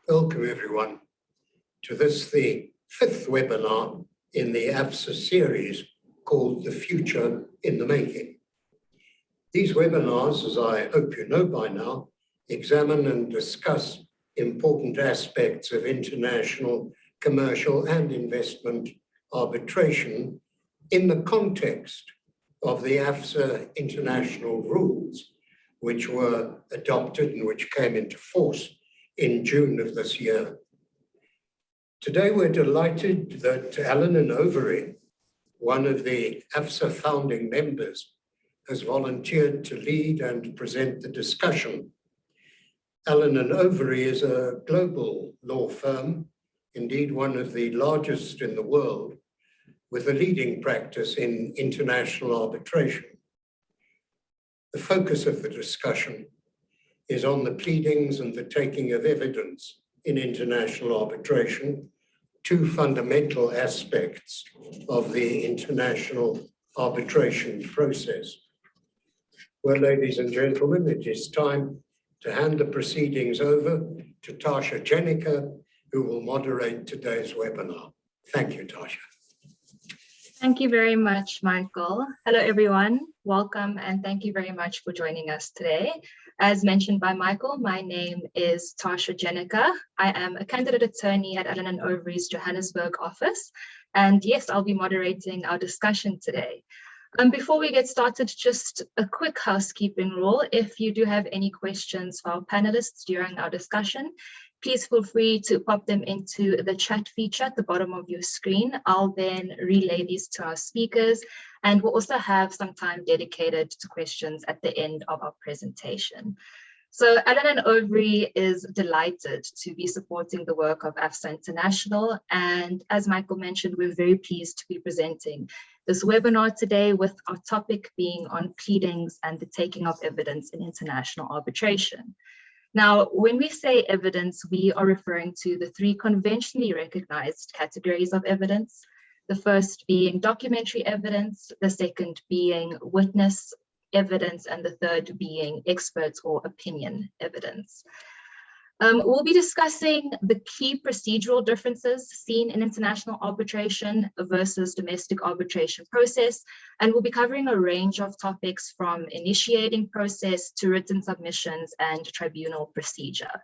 Welcome everyone to this, the fifth webinar in the AFSA series called The Future in the Making. These webinars, as I hope you know by now, examine and discuss important aspects of international, commercial and investment arbitration in the context of the AFSA international rules, which were adopted and which came into force in June of this year. Today, we're delighted that Alan and Overy, one of the AFSA founding members, has volunteered to lead and present the discussion. Alan and Overy is a global law firm, indeed one of the largest in the world, with a leading practice in international arbitration. The focus of the discussion is on the pleadings and the taking of evidence in international arbitration, two fundamental aspects of the international arbitration process. Well, ladies and gentlemen, it is time to hand the proceedings over to Tasha Jenica, who will moderate today's webinar. Thank you, Tasha. Thank you very much, Michael. Hello, everyone. Welcome, and thank you very much for joining us today. As mentioned by Michael, my name is Tasha Jenica. I am a candidate attorney at Allen & Overy's Johannesburg office. And yes, I'll be moderating our discussion today. Before we get started, just a quick housekeeping rule. If you do have any questions for our panelists during our discussion, please feel free to pop them into the chat feature at the bottom of your screen. I'll then relay these to our speakers, and we'll also have some time dedicated to questions at the end of our presentation. So Allen & Overy is delighted to be supporting the work of AFSA International. And as Michael mentioned, we're very pleased to be presenting this webinar today, with our topic being on pleadings and the taking of evidence in international arbitration. Now, when we say evidence, we are referring to the three conventionally recognized categories of evidence. The first being documentary evidence, the second being witness evidence, and the third being expert or opinion evidence. We'll be discussing the key procedural differences seen in international arbitration versus domestic arbitration process, and we'll be covering a range of topics from initiating process to written submissions and tribunal procedure.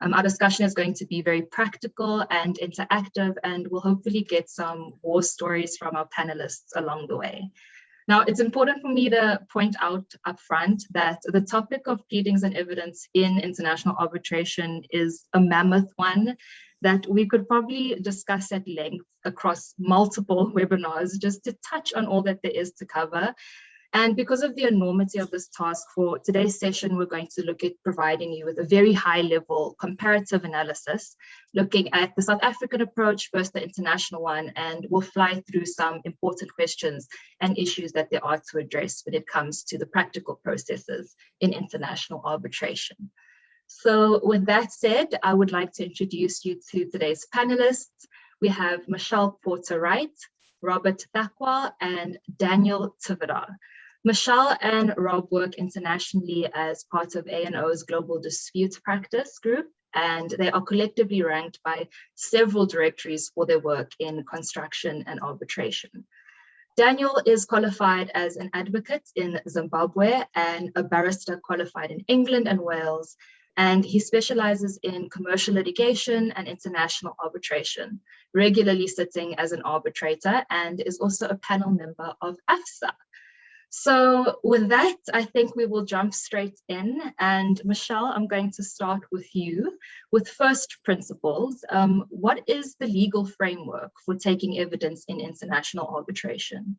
Our discussion is going to be very practical and interactive, and we'll hopefully get some war stories from our panelists along the way. Now, it's important for me to point out up front that the topic of pleadings and evidence in international arbitration is a mammoth one that we could probably discuss at length across multiple webinars just to touch on all that there is to cover. And because of the enormity of this task, for today's session, we're going to look at providing you with a very high-level comparative analysis, looking at the South African approach versus the international one, and we'll fly through some important questions and issues that there are to address when it comes to the practical processes in international arbitration. So with that said, I would like to introduce you to today's panelists. We have Michelle Porter-Wright, Robert Thakwa, and Daniel Tivida. Michelle and Rob work internationally as part of A&O's Global Dispute Practice Group, and they are collectively ranked by several directories for their work in construction and arbitration. Daniel is qualified as an advocate in Zimbabwe and a barrister qualified in England and Wales, and he specializes in commercial litigation and international arbitration, regularly sitting as an arbitrator, and is also a panel member of AFSA. So with that, I think we will jump straight in. And Michelle, I'm going to start with you with first principles. What is the legal framework for taking evidence in international arbitration?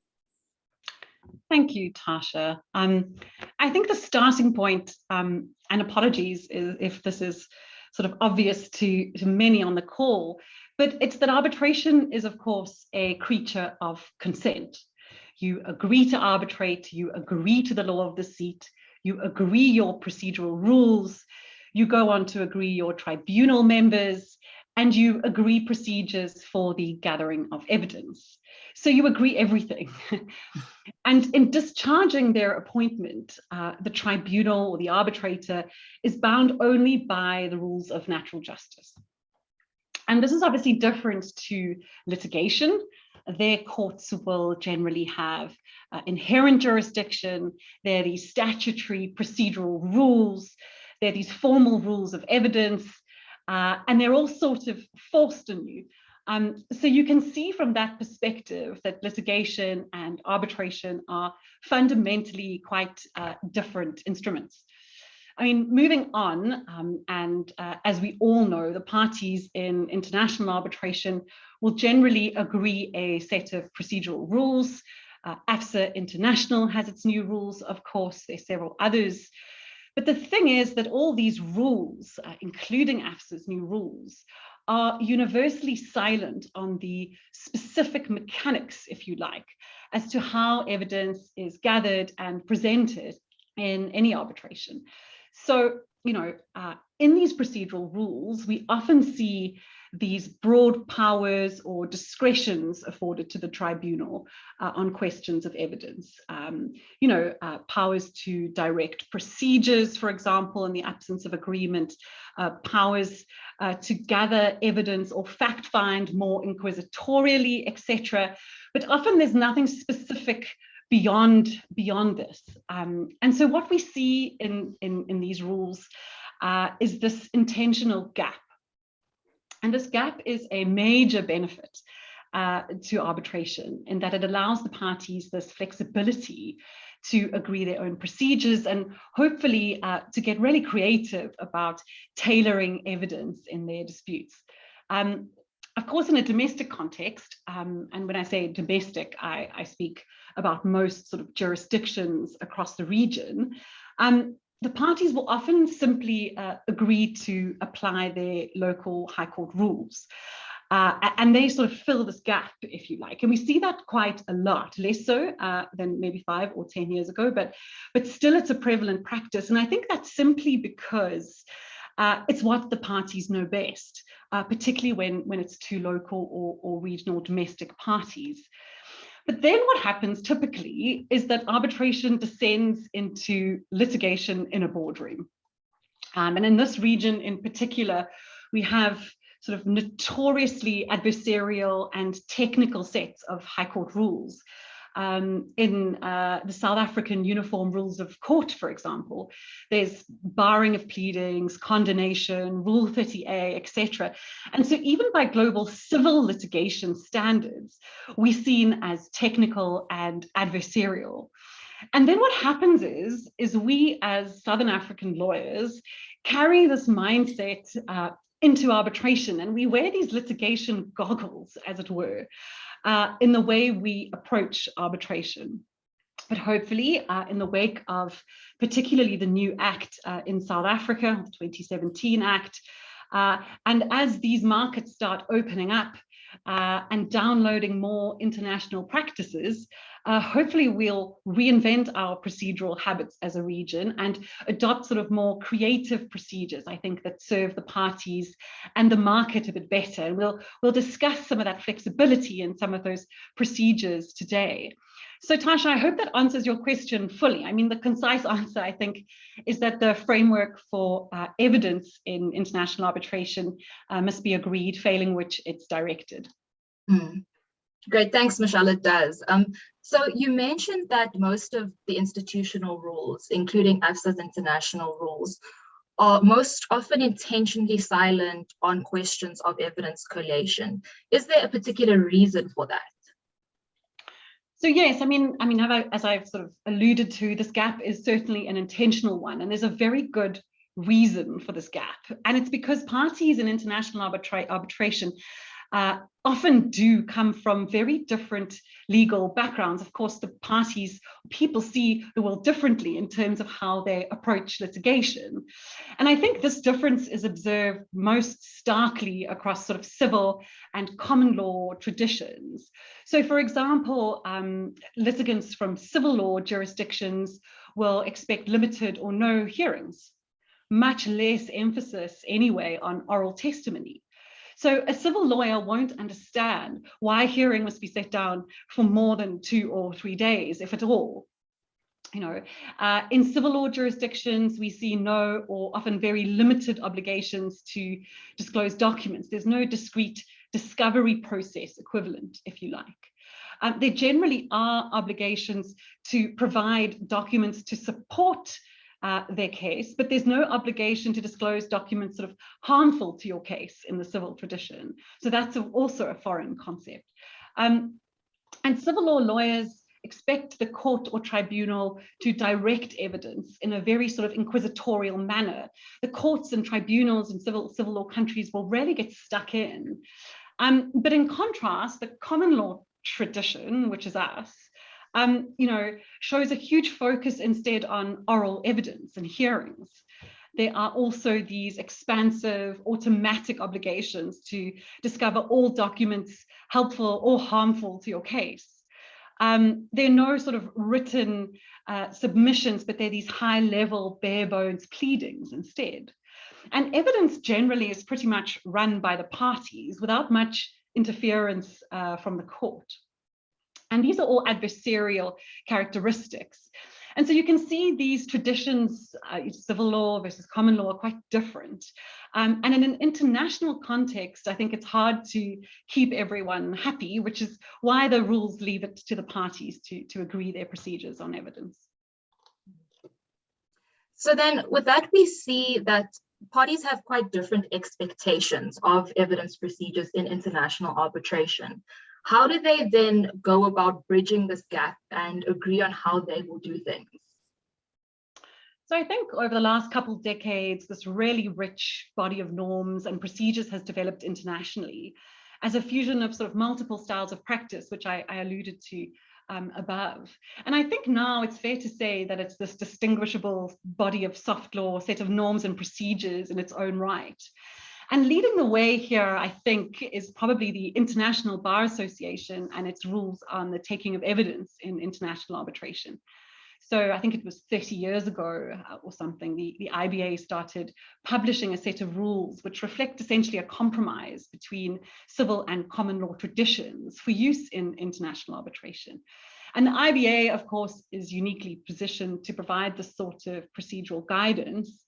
Thank you, Tasha. I think the starting point, and apologies if this is sort of obvious to many on the call, but it's that arbitration is, of course, a creature of consent. You agree to arbitrate, you agree to the law of the seat, you agree your procedural rules, you go on to agree your tribunal members, and you agree procedures for the gathering of evidence. So you agree everything. And in discharging their appointment, the tribunal or the arbitrator is bound only by the rules of natural justice. And this is obviously different to litigation. Their courts will generally have inherent jurisdiction. There are these statutory procedural rules. There are these formal rules of evidence, and they're all sort of forced on you. So you can see from that perspective that litigation and arbitration are fundamentally quite different instruments. I mean, moving on, as we all know, the parties in international arbitration will generally agree a set of procedural rules. AFSA International has its new rules, of course, there are several others. But the thing is that all these rules, including AFSA's new rules, are universally silent on the specific mechanics, if you like, as to how evidence is gathered and presented in any arbitration. So, in these procedural rules, we often see these broad powers or discretions afforded to the tribunal on questions of evidence. Powers to direct procedures, for example, in the absence of agreement, powers to gather evidence or fact find more inquisitorially, etc. But often there's nothing specific beyond this. And so what we see in these rules is this intentional gap. And this gap is a major benefit to arbitration in that it allows the parties this flexibility to agree their own procedures and hopefully to get really creative about tailoring evidence in their disputes. Of course, in a domestic context, and when I say domestic, I speak about most sort of jurisdictions across the region, the parties will often simply agree to apply their local High Court rules. And they sort of fill this gap, if you like. And we see that quite a lot, less so than maybe 5 or 10 years ago, but still it's a prevalent practice. And I think that's simply because it's what the parties know best, particularly when it's two local or regional domestic parties. But then what happens typically is that arbitration descends into litigation in a boardroom. And in this region in particular, we have sort of notoriously adversarial and technical sets of High Court rules. In the South African Uniform Rules of Court, for example, there's barring of pleadings, condonation, Rule 30A, etc. And so even by global civil litigation standards, we're seen as technical and adversarial. And then what happens is we as Southern African lawyers carry this mindset into arbitration, and we wear these litigation goggles, as it were, in the way we approach arbitration. But hopefully, in the wake of particularly the new act in South Africa, the 2017 Act, and as these markets start opening up and downloading more international practices, hopefully we'll reinvent our procedural habits as a region and adopt sort of more creative procedures, I think, that serve the parties and the market a bit better. And we'll discuss some of that flexibility in some of those procedures today. So Tasha, I hope that answers your question fully. I mean, the concise answer, I think, is that the framework for evidence in international arbitration must be agreed, failing which it's directed. Great, thanks, Michelle, it does. So you mentioned that most of the institutional rules, including AFSA's international rules, are most often intentionally silent on questions of evidence collation. Is there a particular reason for that? So yes, I mean, as I've sort of alluded to, this gap is certainly an intentional one, and there's a very good reason for this gap. And it's because parties in international arbitration often do come from very different legal backgrounds. Of course, the people see the world differently in terms of how they approach litigation. And I think this difference is observed most starkly across sort of civil and common law traditions. So for example, litigants from civil law jurisdictions will expect limited or no hearings, much less emphasis anyway on oral testimony. So a civil lawyer won't understand why a hearing must be set down for more than 2 or 3 days, if at all. In civil law jurisdictions, we see no or often very limited obligations to disclose documents. There's no discrete discovery process equivalent, if you like. There generally are obligations to provide documents to support their case, but there's no obligation to disclose documents sort of harmful to your case in the civil tradition. So that's also a foreign concept. And civil law lawyers expect the court or tribunal to direct evidence in a very sort of inquisitorial manner. The courts and tribunals in civil law countries will rarely get stuck in. But in contrast, the common law tradition, which is us, shows a huge focus instead on oral evidence and hearings. There are also these expansive automatic obligations to discover all documents helpful or harmful to your case. There are no sort of written submissions, but they're these high-level, bare-bones pleadings instead. And evidence generally is pretty much run by the parties without much interference from the court. And these are all adversarial characteristics. And so you can see these traditions, civil law versus common law, are quite different. And in an international context, I think it's hard to keep everyone happy, which is why the rules leave it to the parties to agree their procedures on evidence. So then with that, we see that parties have quite different expectations of evidence procedures in international arbitration. How do they then go about bridging this gap and agree on how they will do things? So I think over the last couple of decades, this really rich body of norms and procedures has developed internationally as a fusion of sort of multiple styles of practice, which I alluded to above. And I think now it's fair to say that it's this distinguishable body of soft law, set of norms and procedures in its own right. And leading the way here, I think, is probably the International Bar Association and its rules on the taking of evidence in international arbitration. So I think it was 30 years ago or something, the IBA started publishing a set of rules which reflect essentially a compromise between civil and common law traditions for use in international arbitration. And the IBA, of course, is uniquely positioned to provide this sort of procedural guidance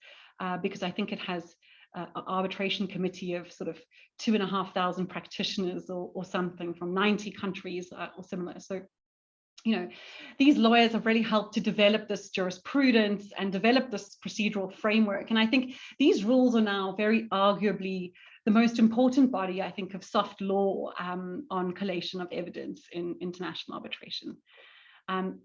because I think it has an arbitration committee of sort of 2,500 practitioners or something from 90 countries or similar. So, these lawyers have really helped to develop this jurisprudence and develop this procedural framework. And I think these rules are now very arguably the most important body, I think, of soft law on collation of evidence in international arbitration.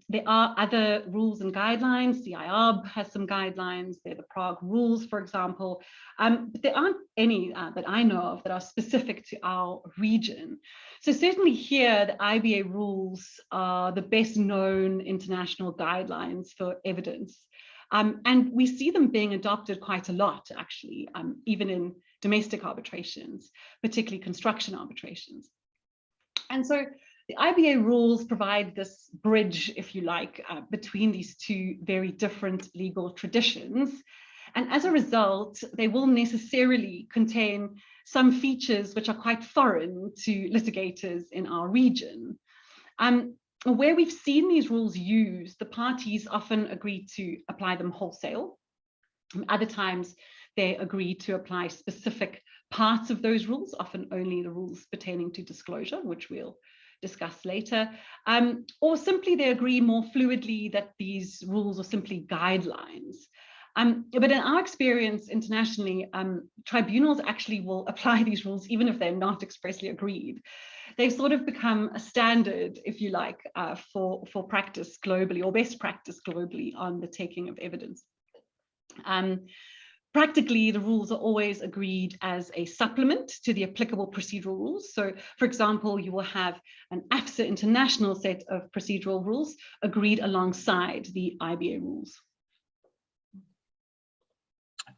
There are other rules and guidelines. The IARB has some guidelines. There are the Prague rules, for example, but there aren't any that I know of that are specific to our region. So certainly here, the IBA rules are the best known international guidelines for evidence. And we see them being adopted quite a lot, actually, even in domestic arbitrations, particularly construction arbitrations. And so the IBA rules provide this bridge, if you like, between these two very different legal traditions. And as a result, they will necessarily contain some features which are quite foreign to litigators in our region. Where we've seen these rules used, the parties often agree to apply them wholesale. Other times, they agree to apply specific parts of those rules, often only the rules pertaining to disclosure, which we'll discuss later, or simply they agree more fluidly that these rules are simply guidelines. But in our experience internationally, tribunals actually will apply these rules even if they're not expressly agreed. They've sort of become a standard, if you like, for practice globally, or best practice globally on the taking of evidence. Practically, the rules are always agreed as a supplement to the applicable procedural rules. So, for example, you will have an AFSA international set of procedural rules agreed alongside the IBA rules.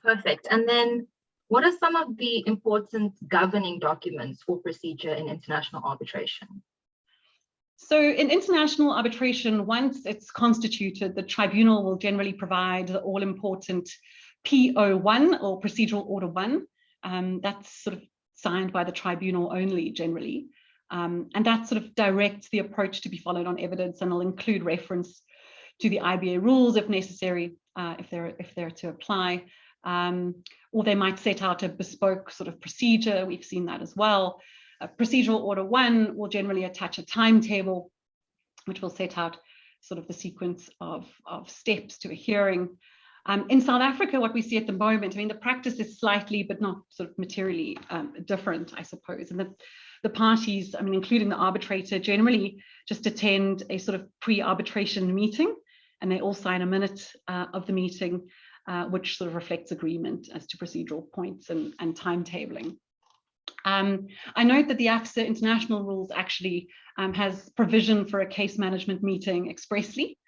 Perfect. And then what are some of the important governing documents for procedure in international arbitration? So in international arbitration, once it's constituted, the tribunal will generally provide the all-important PO1 or procedural order 1. That's sort of signed by the tribunal only generally. And that sort of directs the approach to be followed on evidence, and will include reference to the IBA rules if necessary, if they're to apply, or they might set out a bespoke sort of procedure. We've seen that as well. Procedural Order 1 will generally attach a timetable, which will set out sort of the sequence of steps to a hearing. In South Africa, what we see at the moment, I mean, the practice is slightly, but not sort of materially different, I suppose. And the parties, I mean, including the arbitrator, generally just attend a sort of pre-arbitration meeting, and they all sign a minute of the meeting, which sort of reflects agreement as to procedural points and timetabling. I note that the AFSA international rules actually has provision for a case management meeting expressly,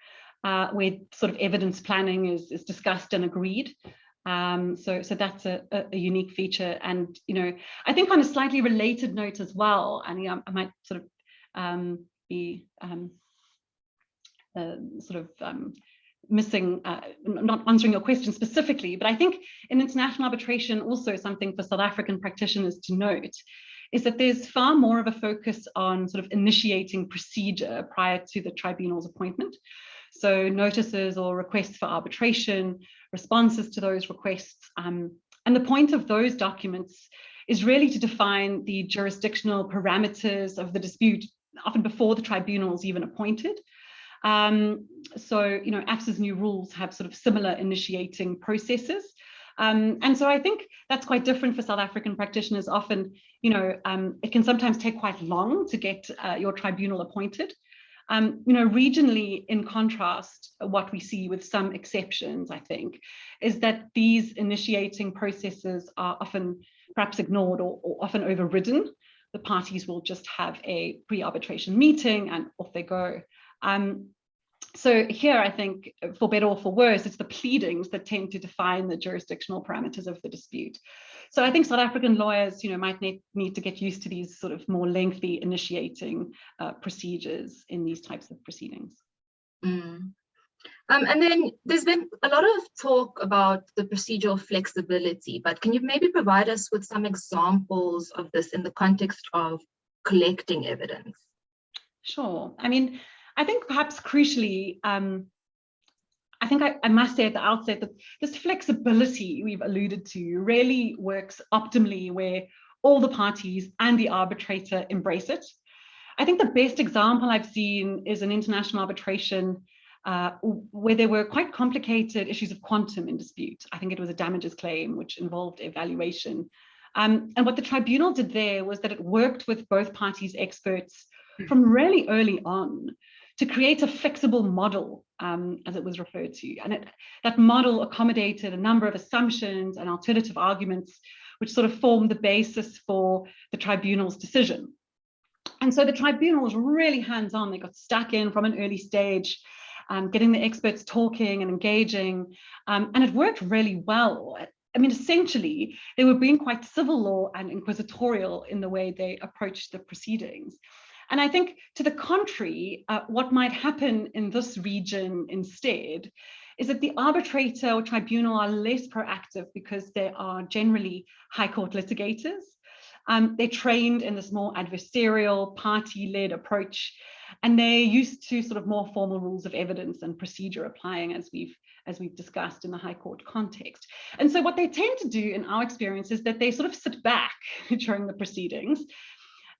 where sort of evidence planning is discussed and agreed. So that's a unique feature. And, you know, I think on a slightly related note as well, and I might sort of be missing, not answering your question specifically, but I think in international arbitration, also something for South African practitioners to note is that there's far more of a focus on sort of initiating procedure prior to the tribunal's appointment. So notices or requests for arbitration, responses to those requests, and the point of those documents is really to define the jurisdictional parameters of the dispute, often before the tribunal is even appointed. So, you know, AFSA's new rules have sort of similar initiating processes. And so I think that's quite different for South African practitioners. Often, you know, it can sometimes take quite long to get your tribunal appointed. You know, regionally, in contrast, what we see with some exceptions, I think, is that these initiating processes are often perhaps ignored or often overridden. The parties will just have a pre-arbitration meeting and off they go. So here, I think, for better or for worse, it's the pleadings that tend to define the jurisdictional parameters of the dispute. So I think South African lawyers, you know, might need to get used to these sort of more lengthy initiating procedures in these types of proceedings. And then there's been a lot of talk about the procedural flexibility, but can you maybe provide us with some examples of this in the context of collecting evidence? Sure. I mean, I think perhaps crucially, I think I must say at the outset that this flexibility we've alluded to really works optimally where all the parties and the arbitrator embrace it. I think the best example I've seen is an international arbitration where there were quite complicated issues of quantum in dispute. I think it was a damages claim which involved evaluation. And what the tribunal did there was that it worked with both parties' experts from really early on to create a flexible model, as it was referred to. And that model accommodated a number of assumptions and alternative arguments, which sort of formed the basis for the tribunal's decision. And so the tribunal was really hands-on. They got stuck in from an early stage, getting the experts talking and engaging, and it worked really well. I mean, essentially, they were being quite civil law and inquisitorial in the way they approached the proceedings. And I think to the contrary, what might happen in this region instead is that the arbitrator or tribunal are less proactive because they are generally high court litigators. They're trained in this more adversarial, party-led approach, and they're used to sort of more formal rules of evidence and procedure applying as we've discussed in the high court context. And so what they tend to do in our experience is that they sort of sit back during the proceedings.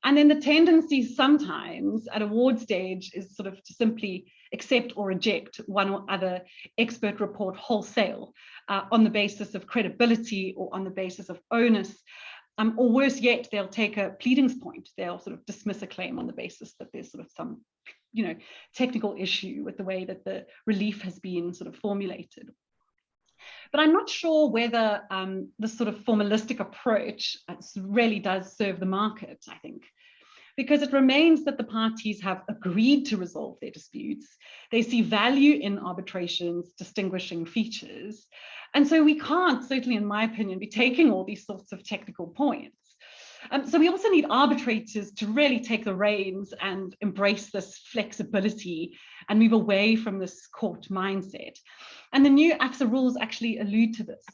And then the tendency sometimes at award stage is sort of to simply accept or reject one or other expert report wholesale on the basis of credibility or on the basis of onus. Or worse yet, they'll take a pleadings point. They'll sort of dismiss a claim on the basis that there's sort of some, you know, technical issue with the way that the relief has been sort of formulated. But I'm not sure whether this sort of formalistic approach really does serve the market, I think, because it remains that the parties have agreed to resolve their disputes. They see value in arbitration's distinguishing features. And so we can't, certainly in my opinion, be taking all these sorts of technical points. So we also need arbitrators to really take the reins and embrace this flexibility and move away from this court mindset. And the new AFSA rules actually allude to this.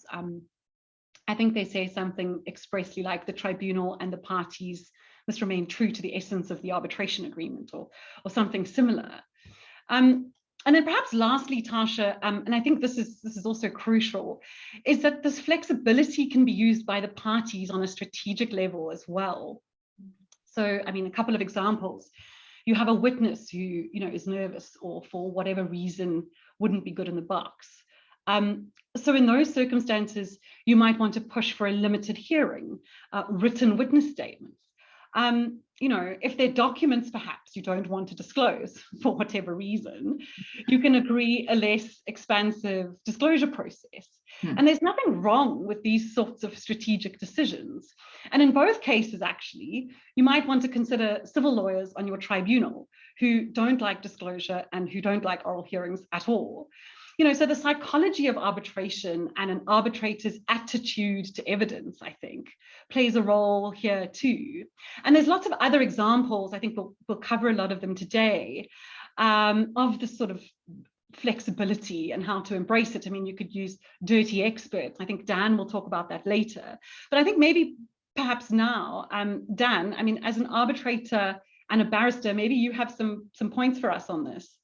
I think they say something expressly like the tribunal and the parties must remain true to the essence of the arbitration agreement or something similar. And then perhaps lastly, Tasha, and I think this is also crucial, is that this flexibility can be used by the parties on a strategic level as well. So, I mean, a couple of examples. You have a witness who, is nervous or for whatever reason wouldn't be good in the box. So in those circumstances, you might want to push for a limited hearing, written witness statements. If there are documents perhaps you don't want to disclose for whatever reason, you can agree a less expansive disclosure process. And there's nothing wrong with these sorts of strategic decisions. And in both cases, actually, you might want to consider civil lawyers on your tribunal who don't like disclosure and who don't like oral hearings at all. So the psychology of arbitration and an arbitrator's attitude to evidence, I think, plays a role here too. And there's lots of other examples, I think we'll cover a lot of them today, of this sort of flexibility and how to embrace it. I mean, you could use dirty experts. I think Dan will talk about that later. But I think maybe perhaps now, Dan, I mean, as an arbitrator and a barrister, maybe you have some points for us on this.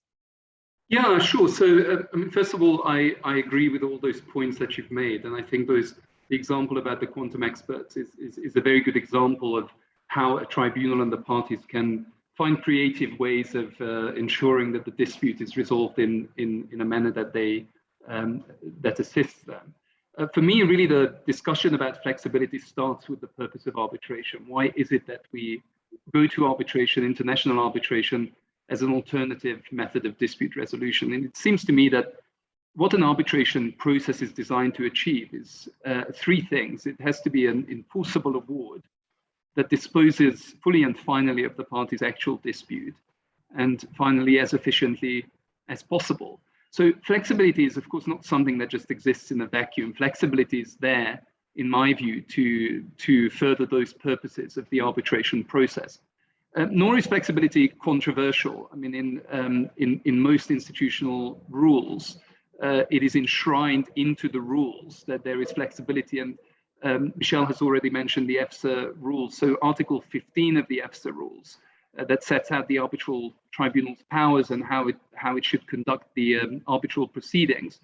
Yeah, sure. So, I mean, first of all, I agree with all those points that you've made. And I think the example about the quantum experts is a very good example of how a tribunal and the parties can find creative ways of ensuring that the dispute is resolved in a manner that that assists them. For me, really, the discussion about flexibility starts with the purpose of arbitration. Why is it that we go to arbitration, international arbitration, as an alternative method of dispute resolution? And it seems to me that what an arbitration process is designed to achieve is three things. It has to be an enforceable award that disposes fully and finally of the party's actual dispute, and finally as efficiently as possible. So flexibility is, of course, not something that just exists in a vacuum. Flexibility is there, in my view, to further those purposes of the arbitration process. Nor is flexibility controversial. I mean, in most institutional rules, it is enshrined into the rules that there is flexibility. And Michelle has already mentioned the AFSA rules. So Article 15 of the AFSA rules that sets out the arbitral tribunal's powers and how it should conduct the arbitral proceedings.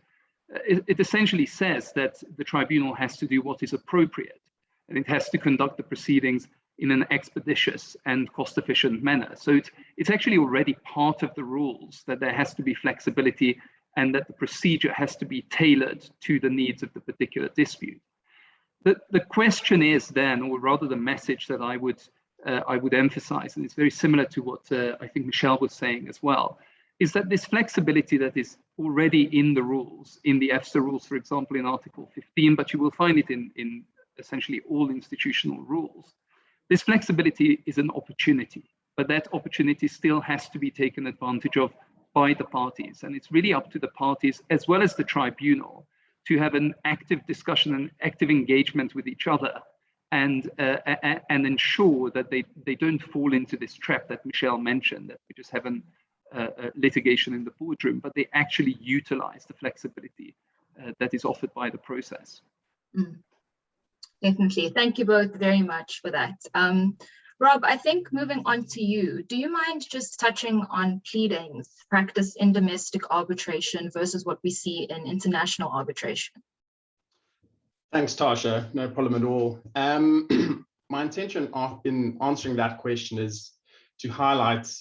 It essentially says that the tribunal has to do what is appropriate, and it has to conduct the proceedings in an expeditious and cost-efficient manner. So it's actually already part of the rules that there has to be flexibility and that the procedure has to be tailored to the needs of the particular dispute. The question is then, or rather the message that I would emphasize, and it's very similar to what I think Michelle was saying as well, is that this flexibility that is already in the rules, in the AFSA rules, for example, in Article 15, but you will find it in essentially all institutional rules. This flexibility is an opportunity, but that opportunity still has to be taken advantage of by the parties. And it's really up to the parties, as well as the tribunal, to have an active discussion and active engagement with each other, and ensure that they don't fall into this trap that Michelle mentioned, that we just have litigation in the boardroom, but they actually utilize the flexibility that is offered by the process. Definitely. Thank you both very much for that. Rob, I think moving on to you, do you mind just touching on pleadings, practice in domestic arbitration versus what we see in international arbitration? Thanks, Tasha. No problem at all. My intention in answering that question is to highlight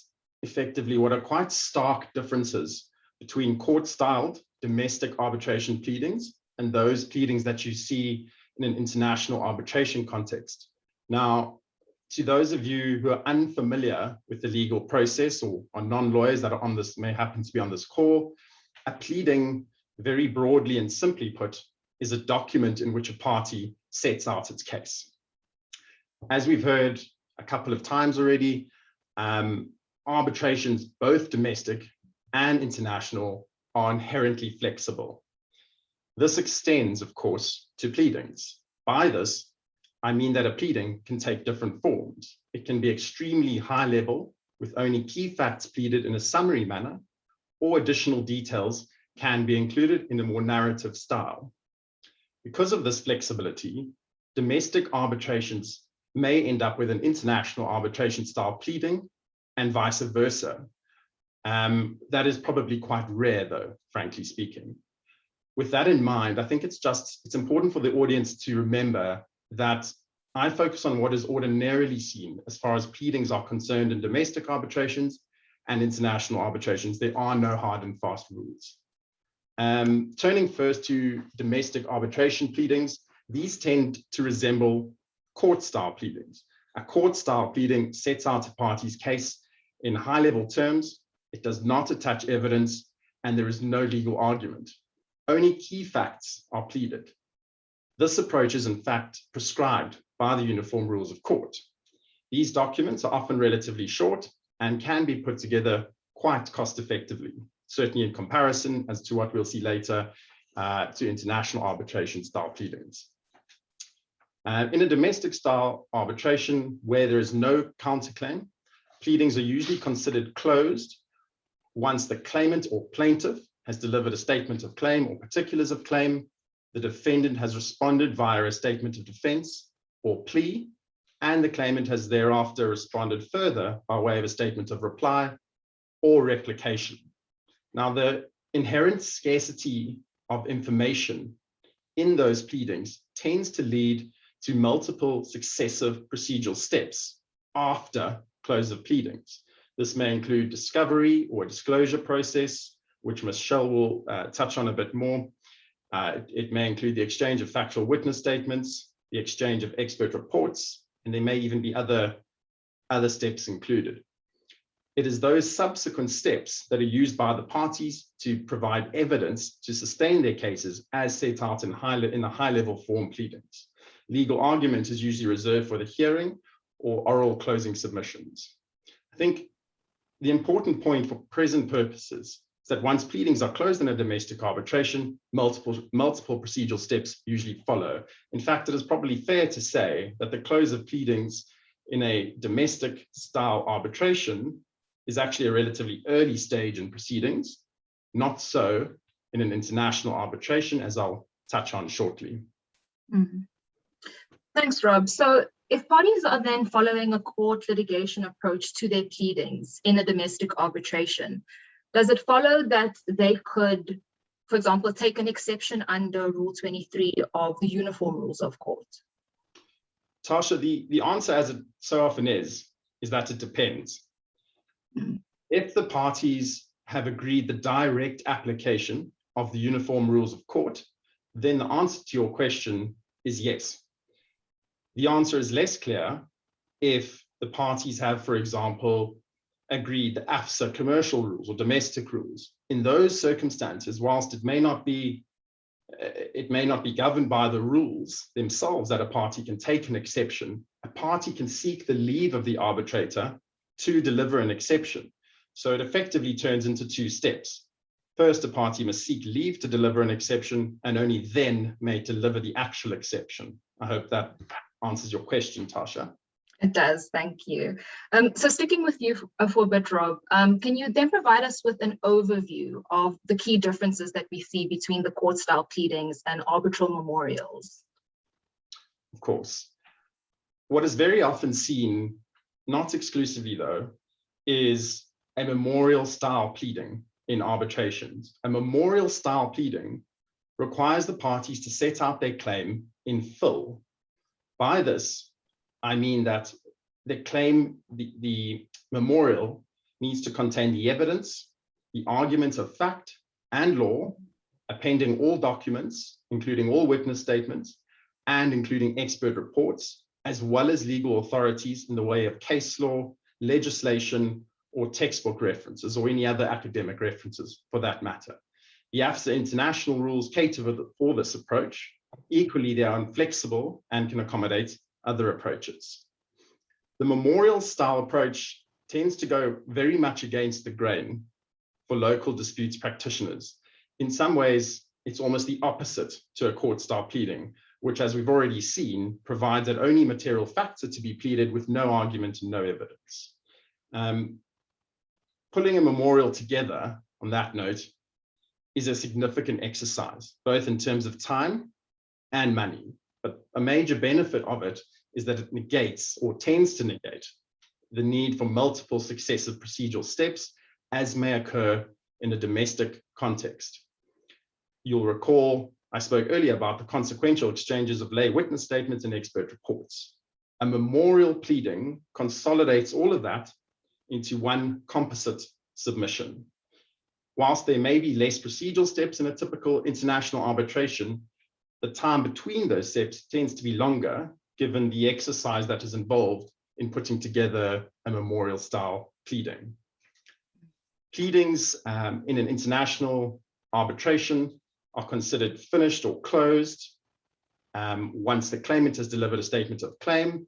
effectively what are quite stark differences between court-styled domestic arbitration pleadings and those pleadings that you see in an international arbitration context. Now, to those of you who are unfamiliar with the legal process or are non-lawyers that are on this, may happen to be on this call, a pleading, very broadly and simply put, is a document in which a party sets out its case. As we've heard a couple of times already, arbitrations, both domestic and international, are inherently flexible. This extends, of course, to pleadings. By this, I mean that a pleading can take different forms. It can be extremely high level, with only key facts pleaded in a summary manner, or additional details can be included in a more narrative style. Because of this flexibility, domestic arbitrations may end up with an international arbitration style pleading and vice versa. That is probably quite rare though, frankly speaking. With that in mind, I think it's important for the audience to remember that I focus on what is ordinarily seen as far as pleadings are concerned in domestic arbitrations and international arbitrations. There are no hard and fast rules. Turning first to domestic arbitration pleadings, these tend to resemble court-style pleadings. A court-style pleading sets out a party's case in high-level terms. It does not attach evidence, and there is no legal argument. Only key facts are pleaded. This approach is in fact prescribed by the Uniform Rules of Court. These documents are often relatively short and can be put together quite cost effectively, certainly in comparison, as to what we'll see later, to international arbitration style pleadings. In a domestic style arbitration where there is no counterclaim, pleadings are usually considered closed once the claimant or plaintiff has delivered a statement of claim or particulars of claim, the defendant has responded via a statement of defense or plea, and the claimant has thereafter responded further by way of a statement of reply or replication. Now, the inherent scarcity of information in those pleadings tends to lead to multiple successive procedural steps after close of pleadings. This may include discovery or disclosure process, which Michelle will touch on a bit more. It may include the exchange of factual witness statements, the exchange of expert reports, and there may even be other steps included. It is those subsequent steps that are used by the parties to provide evidence to sustain their cases as set out in the high-level form pleadings. Legal argument is usually reserved for the hearing or oral closing submissions. I think the important point for present purposes is that once pleadings are closed in a domestic arbitration, multiple procedural steps usually follow. In fact, it is probably fair to say that the close of pleadings in a domestic style arbitration is actually a relatively early stage in proceedings, not so in an international arbitration, as I'll touch on shortly. Mm-hmm. Thanks, Rob. So if parties are then following a court litigation approach to their pleadings in a domestic arbitration, does it follow that they could, for example, take an exception under Rule 23 of the Uniform Rules of Court? Tasha, the answer, as it so often is that it depends. If the parties have agreed the direct application of the Uniform Rules of Court, then the answer to your question is yes. The answer is less clear if the parties have, for example, agreed the AFSA commercial rules or domestic rules. In those circumstances, whilst it may not be governed by the rules themselves that a party can take an exception, a party can seek the leave of the arbitrator to deliver an exception. So it effectively turns into two steps. First, a party must seek leave to deliver an exception and only then may deliver the actual exception. I hope that answers your question, Tasha. It does, thank you. So sticking with you for a bit, Rob, can you then provide us with an overview of the key differences that we see between the court-style pleadings and arbitral memorials? Of course. What is very often seen, not exclusively though, is a memorial style pleading in arbitrations. A memorial style pleading requires the parties to set out their claim in full. By this, I mean that the claim, the memorial needs to contain the evidence, the arguments of fact and law, appending all documents, including all witness statements, and including expert reports, as well as legal authorities in the way of case law, legislation, or textbook references, or any other academic references for that matter. The AFSA international rules cater for this approach. Equally, they are inflexible and can accommodate other approaches. The memorial style approach tends to go very much against the grain for local disputes practitioners. In some ways, it's almost the opposite to a court style pleading, which, as we've already seen, provides that only material facts are to be pleaded with no argument and no evidence. Pulling a memorial together on that note is a significant exercise, both in terms of time and money. But a major benefit of it is that it negates or tends to negate the need for multiple successive procedural steps as may occur in a domestic context. You'll recall I spoke earlier about the consequential exchanges of lay witness statements and expert reports. A memorial pleading consolidates all of that into one composite submission. Whilst there may be less procedural steps in a typical international arbitration, the time between those steps tends to be longer, given the exercise that is involved in putting together a memorial style pleading. Pleadings in an international arbitration are considered finished or closed once the claimant has delivered a statement of claim.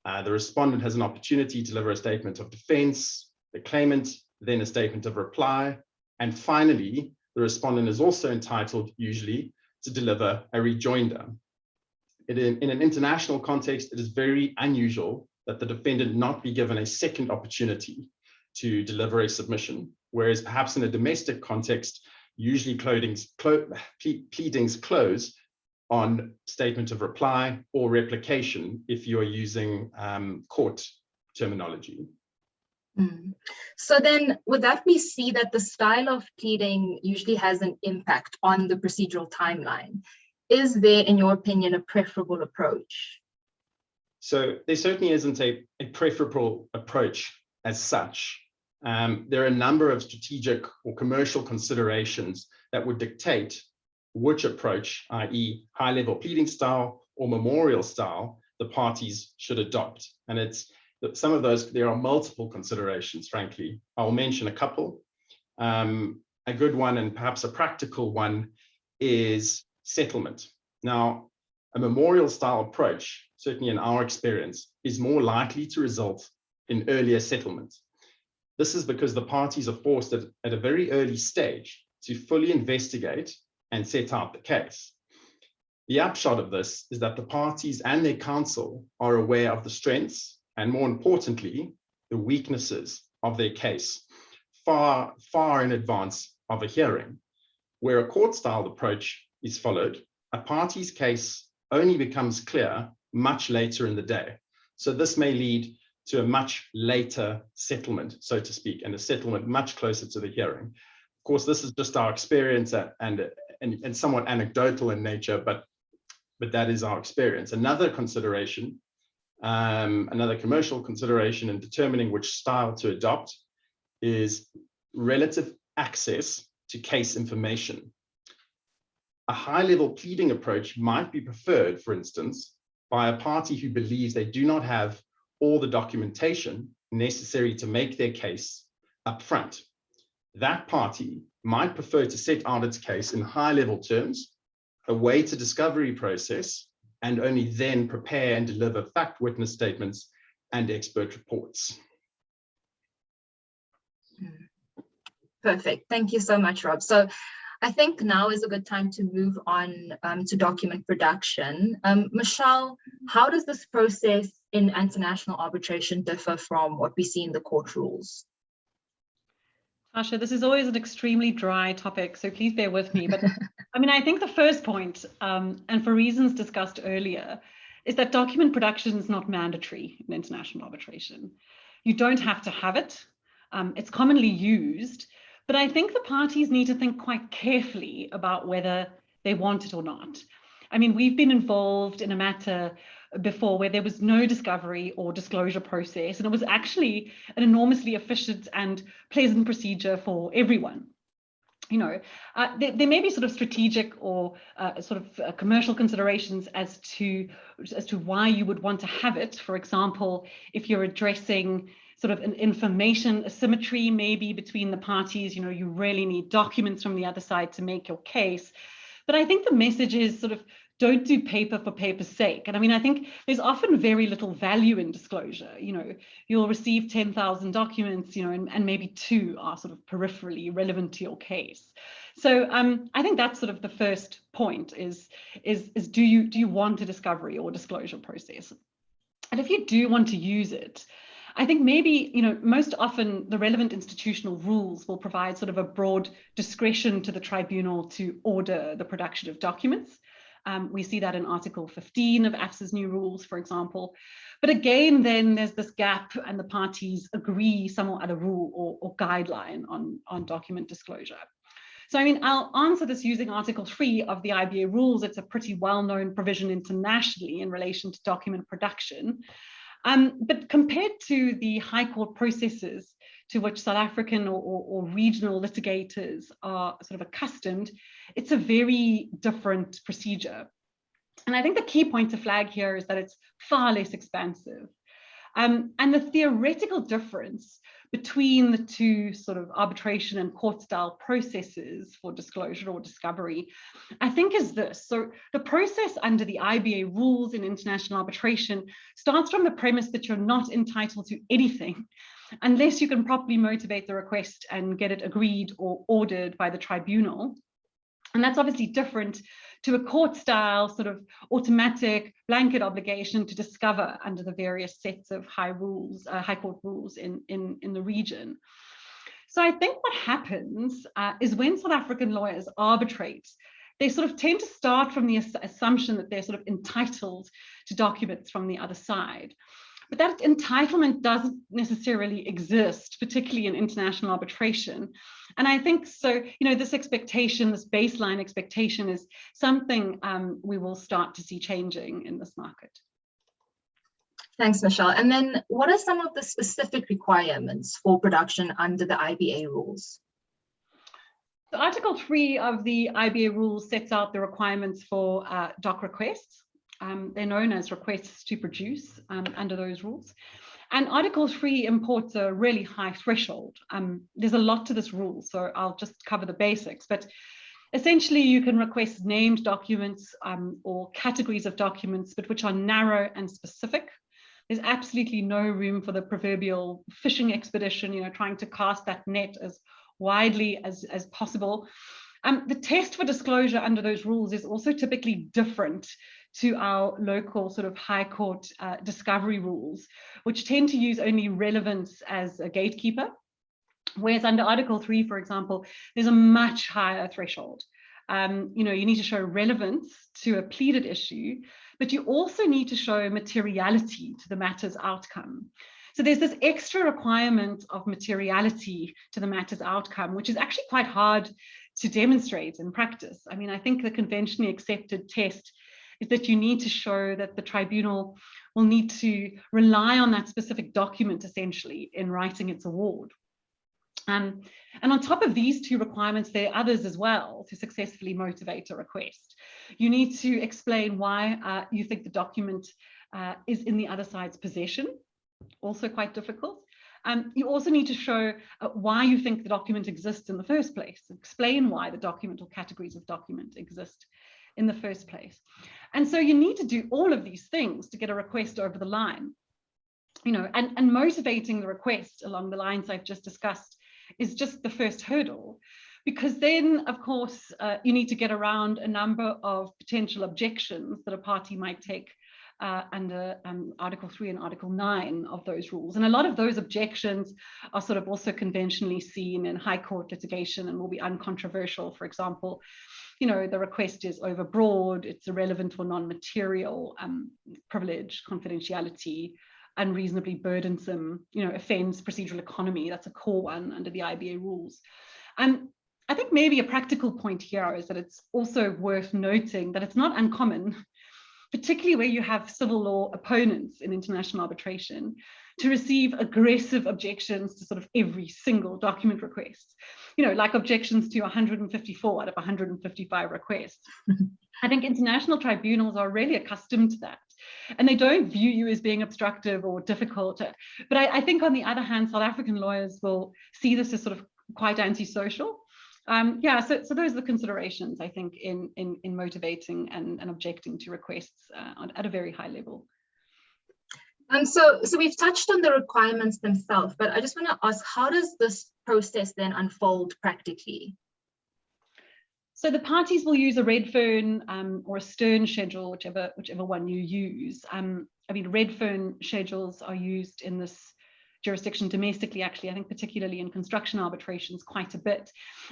The respondent has an opportunity to deliver a statement of defense, the claimant then a statement of reply, and finally, the respondent is also entitled, usually, to deliver a rejoinder. In an international context, it is very unusual that the defendant not be given a second opportunity to deliver a submission, whereas perhaps in a domestic context, usually pleadings close on statement of reply or replication if you are using court terminology. So then, with that, we see that the style of pleading usually has an impact on the procedural timeline. Is there, in your opinion, a preferable approach? So there certainly isn't a preferable approach as such. There are a number of strategic or commercial considerations that would dictate which approach, i.e. high-level pleading style or memorial style, the parties should adopt. And some of those, there are multiple considerations, frankly. I'll mention a couple. A good one and perhaps a practical one is settlement. Now, a memorial style approach, certainly in our experience, is more likely to result in earlier settlement. This is because the parties are forced at a very early stage to fully investigate and set out the case. The upshot of this is that the parties and their counsel are aware of the strengths and, more importantly, the weaknesses of their case far, far in advance of a hearing. Where a court-style approach is followed, a party's case only becomes clear much later in the day. So this may lead to a much later settlement, so to speak, and a settlement much closer to the hearing. Of course, this is just our experience and somewhat anecdotal in nature, but that is our experience. Another consideration, another commercial consideration in determining which style to adopt is relative access to case information. A high-level pleading approach might be preferred, for instance, by a party who believes they do not have all the documentation necessary to make their case up front. That party might prefer to set out its case in high-level terms, await a discovery process, and only then prepare and deliver fact witness statements and expert reports. Perfect. Thank you so much, Rob. So I think now is a good time to move on to document production. Michelle, how does this process in international arbitration differ from what we see in the court rules? Tasha, this is always an extremely dry topic, so please bear with me. But I mean, I think the first point, and for reasons discussed earlier, is that document production is not mandatory in international arbitration. You don't have to have it. It's commonly used, but I think the parties need to think quite carefully about whether they want it or not. I mean, we've been involved in a matter before where there was no discovery or disclosure process, and it was actually an enormously efficient and pleasant procedure for everyone. You know, there may be sort of strategic or commercial considerations as to why you would want to have it. For example, if you're addressing sort of an information asymmetry maybe between the parties, you know, you really need documents from the other side to make your case. But I think the message is sort of don't do paper for paper's sake. And I mean, I think there's often very little value in disclosure. You know, you'll receive 10,000 documents, you know, and maybe 2 are sort of peripherally relevant to your case. So I think that's sort of the first point is do you want a discovery or disclosure process? And if you do want to use it, I think maybe, you know, most often the relevant institutional rules will provide sort of a broad discretion to the tribunal to order the production of documents. We see that in Article 15 of AFSA's new rules, for example. But again, then there's this gap and the parties agree somewhat at a rule or guideline on document disclosure. So, I mean, I'll answer this using Article 3 of the IBA rules. It's a pretty well-known provision internationally in relation to document production. But compared to the High Court processes to which South African or regional litigators are sort of accustomed, it's a very different procedure. And I think the key point to flag here is that it's far less expansive. And the theoretical difference between the two sort of arbitration and court style processes for disclosure or discovery, I think is this. So the process under the IBA rules in international arbitration starts from the premise that you're not entitled to anything unless you can properly motivate the request and get it agreed or ordered by the tribunal. And that's obviously different to a court style sort of automatic blanket obligation to discover under the various sets of high court rules in the region. So I think what happens is when South African lawyers arbitrate, they sort of tend to start from the assumption that they're sort of entitled to documents from the other side. But that entitlement doesn't necessarily exist, particularly in international arbitration. And I think so, you know, this expectation, this baseline expectation is something we will start to see changing in this market. Thanks, Michelle. And then what are some of the specific requirements for production under the IBA rules? So Article 3 of the IBA rules sets out the requirements for doc requests. They're known as requests to produce under those rules. And Article 3 imports a really high threshold. There's a lot to this rule, so I'll just cover the basics. But essentially, you can request named documents or categories of documents, but which are narrow and specific. There's absolutely no room for the proverbial fishing expedition, you know, trying to cast that net as widely as possible. The test for disclosure under those rules is also typically different to our local sort of high court discovery rules, which tend to use only relevance as a gatekeeper. Whereas under Article 3, for example, there's a much higher threshold. You know, you need to show relevance to a pleaded issue, but you also need to show materiality to the matter's outcome. So there's this extra requirement of materiality to the matter's outcome, which is actually quite hard to demonstrate in practice. I mean, I think the conventionally accepted test is that you need to show that the tribunal will need to rely on that specific document essentially in writing its award. And on top of these two requirements, there are others as well to successfully motivate a request. You need to explain why you think the document is in the other side's possession, also quite difficult. You also need to show why you think the document exists in the first place. Explain why the document or categories of document exist in the first place. And so you need to do all of these things to get a request over the line, you know, and motivating the request along the lines I've just discussed is just the first hurdle, because then, of course, you need to get around a number of potential objections that a party might take under Article 3 and Article 9 of those rules. And a lot of those objections are sort of also conventionally seen in high court litigation and will be uncontroversial. For example, you know, the request is overbroad, it's irrelevant or non-material, privilege, confidentiality, unreasonably burdensome, you know, offends procedural economy. That's a core one under the IBA rules. And I think maybe a practical point here is that it's also worth noting that it's not uncommon, particularly where you have civil law opponents in international arbitration, to receive aggressive objections to sort of every single document request, you know, like objections to 154 out of 155 requests. I think international tribunals are really accustomed to that, and they don't view you as being obstructive or difficult. But I think on the other hand, South African lawyers will see this as sort of quite antisocial. Yeah, so those are the considerations, I think, in motivating and objecting to requests at a very high level. So we've touched on the requirements themselves, but I just want to ask, how does this process then unfold practically? So the parties will use a Redframe or a Stern schedule, whichever one you use. I mean, Redframe schedules are used in this jurisdiction domestically, actually, I think particularly in construction arbitrations quite a bit.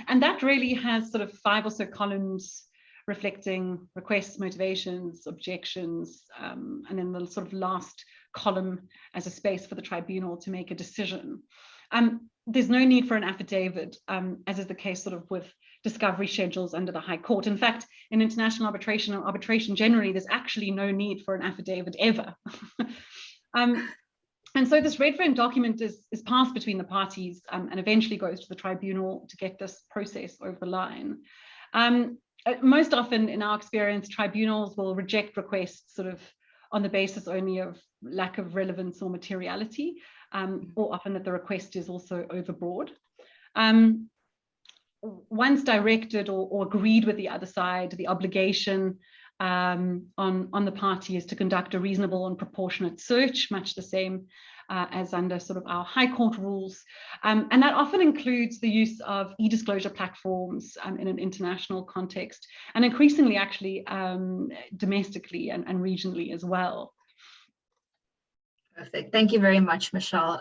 And that really has sort of 5 or so columns reflecting requests, motivations, objections, and then the sort of last column as a space for the tribunal to make a decision. There's no need for an affidavit, as is the case sort of with discovery schedules under the High Court. In fact, in international arbitration or arbitration generally, there's actually no need for an affidavit ever. And so this Redframe document is passed between the parties and eventually goes to the tribunal to get this process over the line. Most often in our experience, tribunals will reject requests sort of on the basis only of lack of relevance or materiality, or often that the request is also overbroad. Once directed or agreed with the other side, the obligation on the party is to conduct a reasonable and proportionate search, much the same as under sort of our High Court rules. And that often includes the use of e-disclosure platforms in an international context, and increasingly actually domestically and regionally as well. Perfect. Thank you very much, Michelle.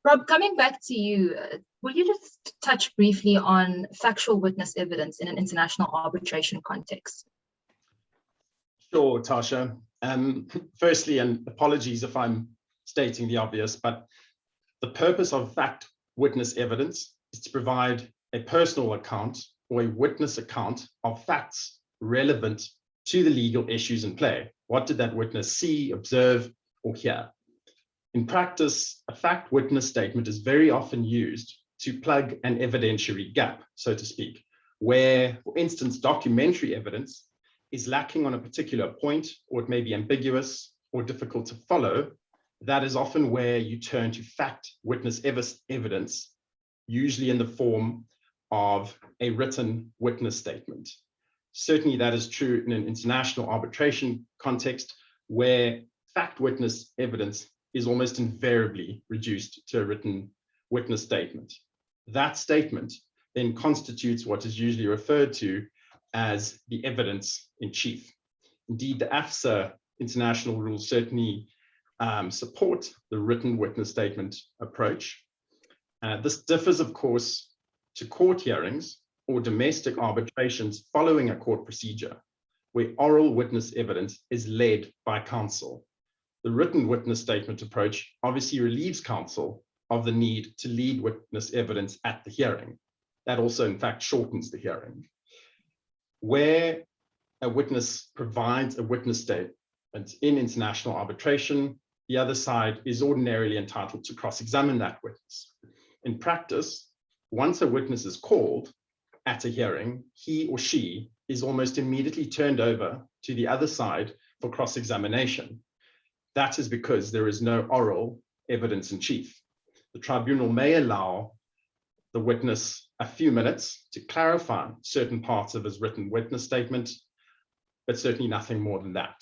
Rob, coming back to you, will you just touch briefly on factual witness evidence in an international arbitration context? Sure, Tasha. Firstly, and apologies if I'm stating the obvious, but the purpose of fact witness evidence is to provide a personal account or a witness account of facts relevant to the legal issues in play. What did that witness see, observe, or hear? In practice, a fact witness statement is very often used to plug an evidentiary gap, so to speak, where, for instance, documentary evidence is lacking on a particular point, or it may be ambiguous or difficult to follow. That is often where you turn to fact witness evidence, usually in the form of a written witness statement. Certainly that is true in an international arbitration context, where fact witness evidence is almost invariably reduced to a written witness statement. That statement then constitutes what is usually referred to as the evidence in chief. Indeed, the AFSA international rules certainly support the written witness statement approach. This differs, of course, to court hearings or domestic arbitrations following a court procedure, where oral witness evidence is led by counsel. The written witness statement approach obviously relieves counsel of the need to lead witness evidence at the hearing. That also, in fact, shortens the hearing. Where a witness provides a witness statement in international arbitration, the other side is ordinarily entitled to cross-examine that witness. In practice, once a witness is called at a hearing, he or she is almost immediately turned over to the other side for cross-examination. That is because there is no oral evidence in chief. The tribunal may allow the witness a few minutes to clarify certain parts of his written witness statement, but certainly nothing more than that.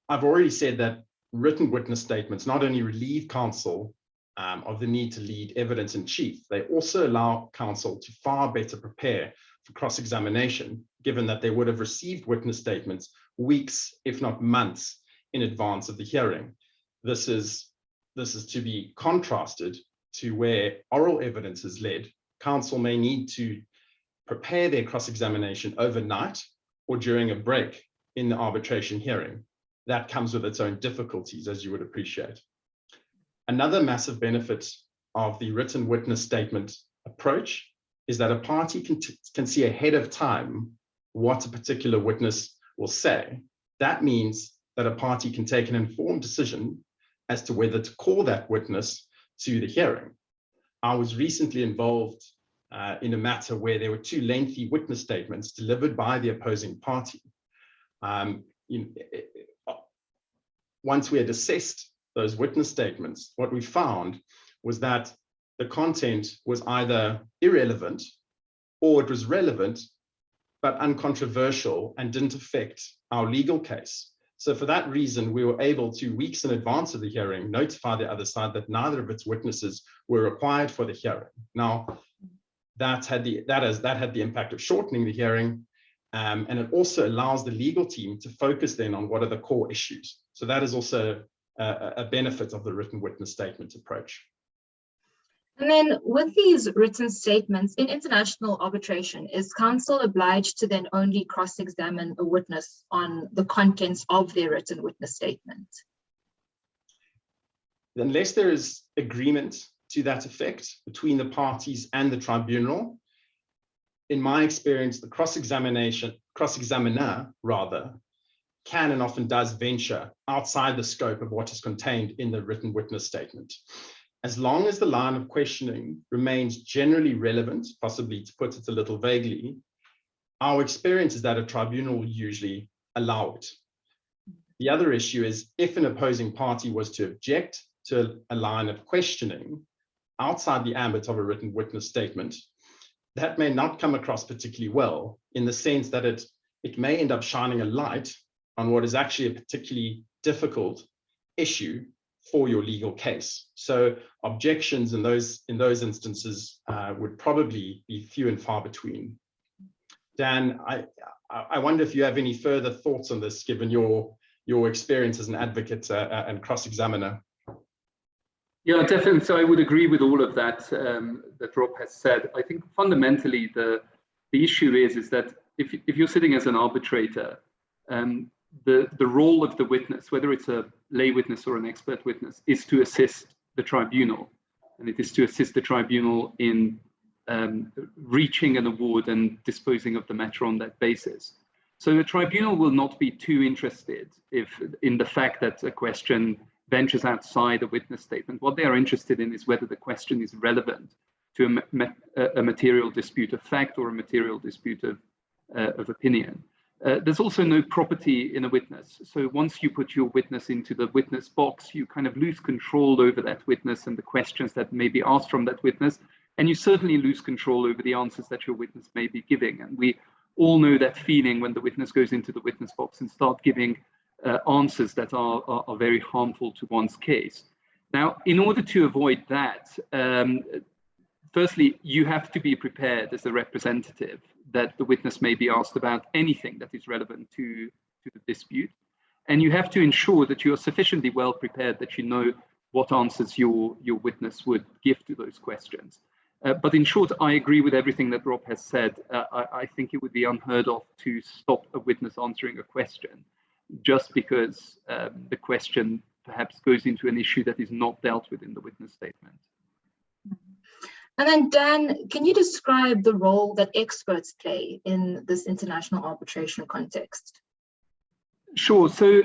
I've already said that written witness statements not only relieve counsel of the need to lead evidence in chief, they also allow counsel to far better prepare for cross-examination, given that they would have received witness statements weeks, if not months, in advance of the hearing. This is to be contrasted to where oral evidence is led. Counsel may need to prepare their cross-examination overnight or during a break in the arbitration hearing. That comes with its own difficulties, as you would appreciate. Another massive benefit of the written witness statement approach is that a party can see ahead of time what a particular witness will say. That means that a party can take an informed decision as to whether to call that witness to the hearing. I was recently involved in a matter where there were two lengthy witness statements delivered by the opposing party. Once we had assessed those witness statements, what we found was that the content was either irrelevant or it was relevant but uncontroversial and didn't affect our legal case. So for that reason, we were able to, weeks in advance of the hearing, notify the other side that neither of its witnesses were required for the hearing. Now, that had the impact of shortening the hearing, and it also allows the legal team to focus then on what are the core issues. So that is also a benefit of the written witness statement approach. And then with these written statements in international arbitration, is counsel obliged to then only cross-examine a witness on the contents of their written witness statement? Unless there is agreement to that effect between the parties and the tribunal, in my experience, the cross-examiner rather, can and often does venture outside the scope of what is contained in the written witness statement. As long as the line of questioning remains generally relevant, possibly to put it a little vaguely, our experience is that a tribunal will usually allow it. The other issue is if an opposing party was to object to a line of questioning outside the ambit of a written witness statement, that may not come across particularly well, in the sense that it may end up shining a light on what is actually a particularly difficult issue for your legal case. So objections in those instances would probably be few and far between. Dan, I wonder if you have any further thoughts on this, given your experience as an advocate and cross-examiner. Yeah, definitely. So I would agree with all of that that Rob has said. I think fundamentally the issue is that if you're sitting as an arbitrator, the role of the witness, whether it's a lay witness or an expert witness, is to assist the tribunal, and it is to assist the tribunal in reaching an award and disposing of the matter on that basis. So the tribunal will not be too interested in the fact that a question ventures outside a witness statement. What they are interested in is whether the question is relevant to a material dispute of fact or a material dispute of opinion. There's also no property in a witness. So once you put your witness into the witness box, you kind of lose control over that witness and the questions that may be asked from that witness. And you certainly lose control over the answers that your witness may be giving. And we all know that feeling when the witness goes into the witness box and start giving answers that are very harmful to one's case. Now, in order to avoid that, firstly, you have to be prepared as a representative that the witness may be asked about anything that is relevant to the dispute. And you have to ensure that you are sufficiently well prepared that you know what answers your witness would give to those questions. But in short, I agree with everything that Rob has said. I think it would be unheard of to stop a witness answering a question just because the question perhaps goes into an issue that is not dealt with in the witness statement. And then Dan, can you describe the role that experts play in this international arbitration context? Sure. So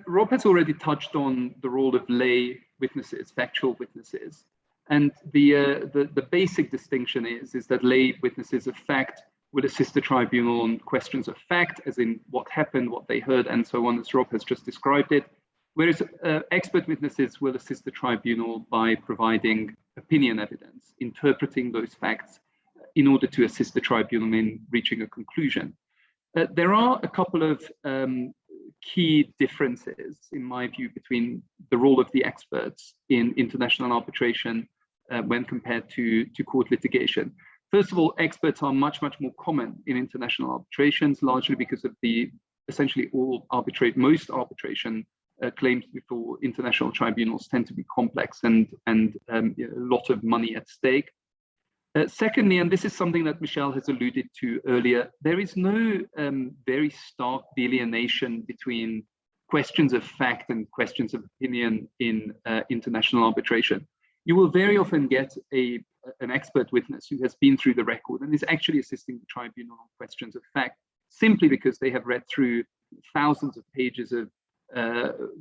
Rob has already touched on the role of lay witnesses, factual witnesses. And the basic distinction is that lay witnesses of fact will assist the tribunal on questions of fact, as in what happened, what they heard, and so on, as Rob has just described it. Whereas expert witnesses will assist the tribunal by providing opinion evidence, interpreting those facts in order to assist the tribunal in reaching a conclusion. There are a couple of key differences, in my view, between the role of the experts in international arbitration when compared to court litigation. First of all, experts are much more common in international arbitrations, largely because of essentially most arbitration claims before international tribunals tend to be complex and a lot of money at stake. Secondly, and this is something that Michelle has alluded to earlier, there is no very stark delineation between questions of fact and questions of opinion in international arbitration. You will very often get an expert witness who has been through the record and is actually assisting the tribunal on questions of fact, simply because they have read through thousands of pages of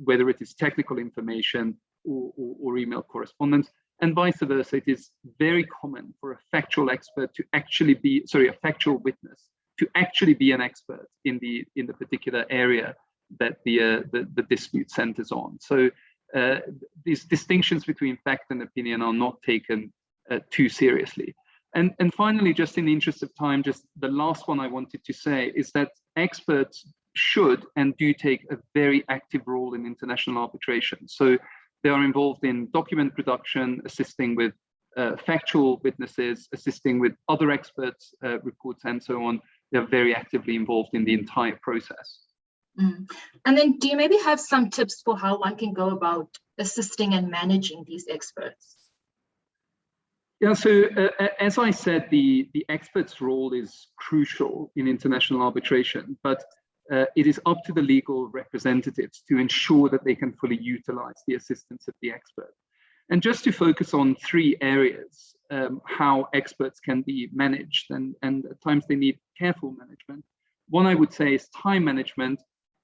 whether it is technical information or email correspondence, and vice versa. It is very common for a factual expert to actually be, a factual witness to actually be an expert in the particular area that the dispute centers on. So these distinctions between fact and opinion are not taken too seriously. And finally, just in the interest of time, just the last one I wanted to say is that experts should and do take a very active role in international arbitration. So they are involved in document production, assisting with factual witnesses, assisting with other experts' reports, and so on. They're very actively involved in the entire process. Mm. And then do you maybe have some tips for how one can go about assisting and managing these experts? Yeah, so as I said, the expert's role is crucial in international arbitration, but it is up to the legal representatives to ensure that they can fully utilize the assistance of the expert. And just to focus on three areas, how experts can be managed, and at times they need careful management. One I would say is time management.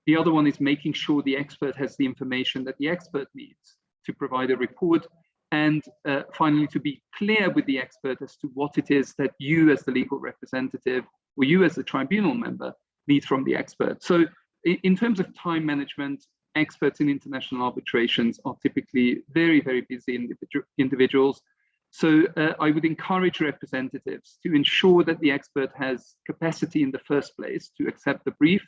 The other one is making sure the expert has the information that the expert needs to provide a report. And finally, to be clear with the expert as to what it is that you as the legal representative or you as the tribunal member need from the expert. So in terms of time management, experts in international arbitrations are typically very, very busy individuals. So I would encourage representatives to ensure that the expert has capacity in the first place to accept the brief,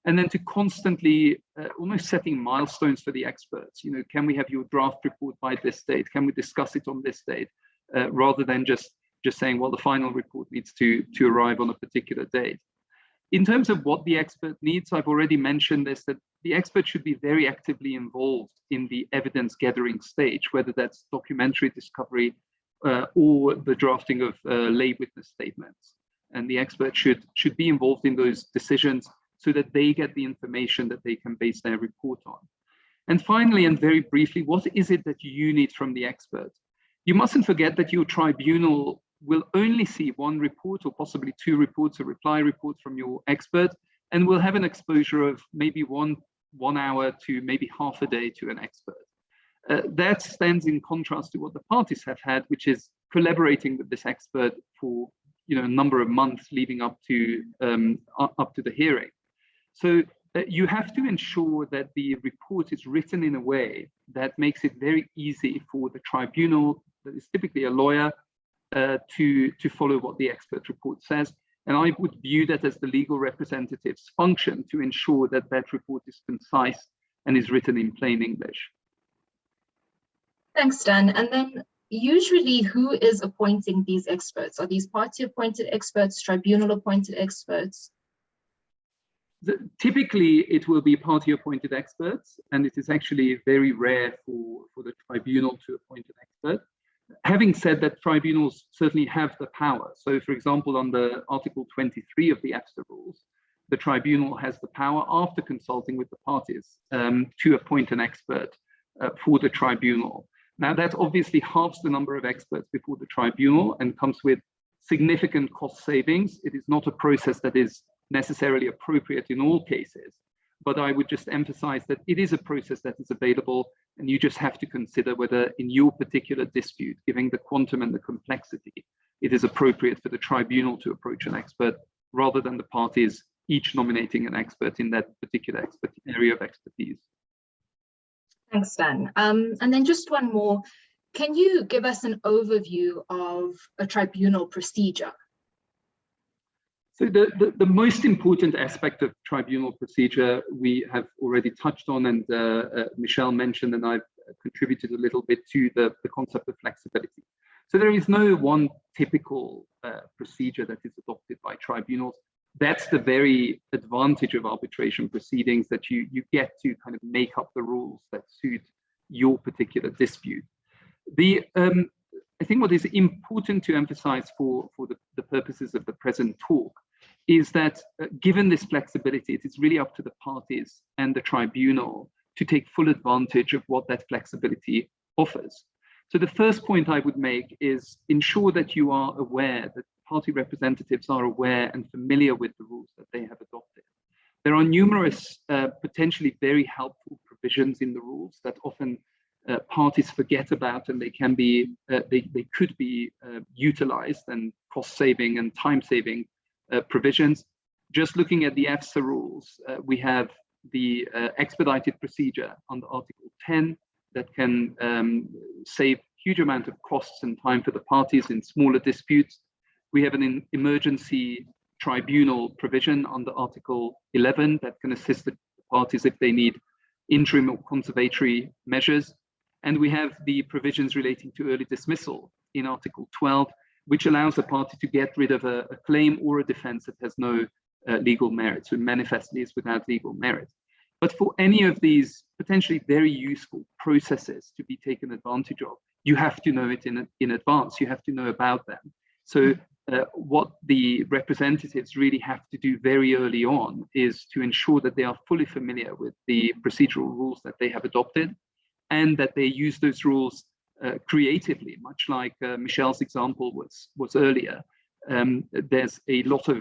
and then to constantly almost setting milestones for the experts. You know, can we have your draft report by this date? Can we discuss it on this date? Rather than just saying, well, the final report needs to arrive on a particular date. In terms of what the expert needs, I've already mentioned this, that the expert should be very actively involved in the evidence gathering stage, whether that's documentary discovery or the drafting of lay witness statements. And the expert should be involved in those decisions so that they get the information that they can base their report on. And finally, and very briefly, what is it that you need from the expert? You mustn't forget that your tribunal will only see one report or possibly two reports, a reply report from your expert, and will have an exposure of maybe one hour to maybe half a day to an expert. That stands in contrast to what the parties have had, which is collaborating with this expert for a number of months leading up to the hearing. So you have to ensure that the report is written in a way that makes it very easy for the tribunal, that is typically a lawyer, to follow what the expert report says. And I would view that as the legal representative's function to ensure that that report is concise and is written in plain English. Thanks, Dan. And then usually who is appointing these experts? Are these party appointed experts, tribunal appointed experts? Typically, it will be party appointed experts, and it is actually very rare for the tribunal to appoint an expert. Having said that, tribunals certainly have the power. So, for example, under Article 23 of the AFSA rules, the tribunal has the power, after consulting with the parties, to appoint an expert for the tribunal. Now, that obviously halves the number of experts before the tribunal and comes with significant cost savings. It is not a process that is necessarily appropriate in all cases, but I would just emphasize that it is a process that is available, and you just have to consider whether in your particular dispute, given the quantum and the complexity, it is appropriate for the tribunal to approach an expert rather than the parties each nominating an expert in that particular area of expertise. Thanks, Dan. And then just one more. Can you give us an overview of a tribunal procedure? So the most important aspect of tribunal procedure we have already touched on, and Michelle mentioned, and I've contributed a little bit to the concept of flexibility. So there is no one typical procedure that is adopted by tribunals. That's the very advantage of arbitration proceedings, that you get to kind of make up the rules that suit your particular dispute. I think what is important to emphasize for the purposes of the present talk is that given this flexibility, it is really up to the parties and the tribunal to take full advantage of what that flexibility offers. So the first point I would make is ensure that you are aware, that party representatives are aware and familiar with the rules that they have adopted. There are numerous potentially very helpful provisions in the rules that often parties forget about, and they can be, they could be utilized, and cost-saving and time-saving provisions. Just looking at the AFSA rules, we have the expedited procedure under Article 10 that can save huge amount of costs and time for the parties in smaller disputes. We have an emergency tribunal provision under Article 11 that can assist the parties if they need interim or conservatory measures. And we have the provisions relating to early dismissal in Article 12, which allows a party to get rid of a claim or a defense that has no legal merit, so manifestly is without legal merit. But for any of these potentially very useful processes to be taken advantage of, you have to know it in advance. You have to know about them. So what the representatives really have to do very early on is to ensure that they are fully familiar with the procedural rules that they have adopted, and that they use those rules creatively, much like Michelle's example was earlier. There's a lot of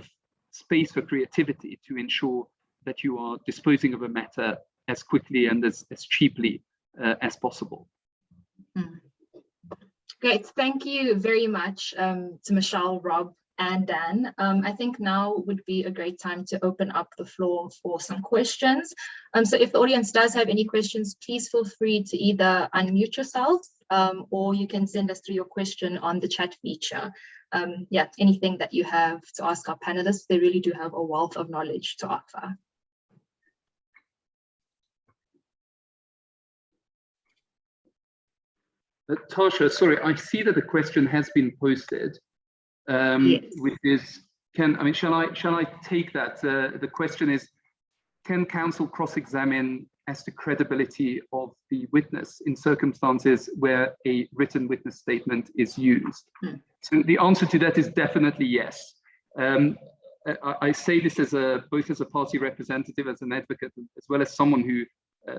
space for creativity to ensure that you are disposing of a matter as quickly and as cheaply as possible. Great, thank you very much to Michelle, Rob, and Dan. I think now would be a great time to open up the floor for some questions. So if the audience does have any questions, please feel free to either unmute yourself or you can send us through your question on the chat feature. Yeah, anything that you have to ask our panelists, they really do have a wealth of knowledge to offer. Tasha, sorry, I see that the question has been posted, Yes. which is, shall I take that? The question is, can counsel cross-examine as to credibility of the witness in circumstances where a written witness statement is used? So the answer to that is definitely yes. I say this as both as a party representative, as an advocate, as well as someone who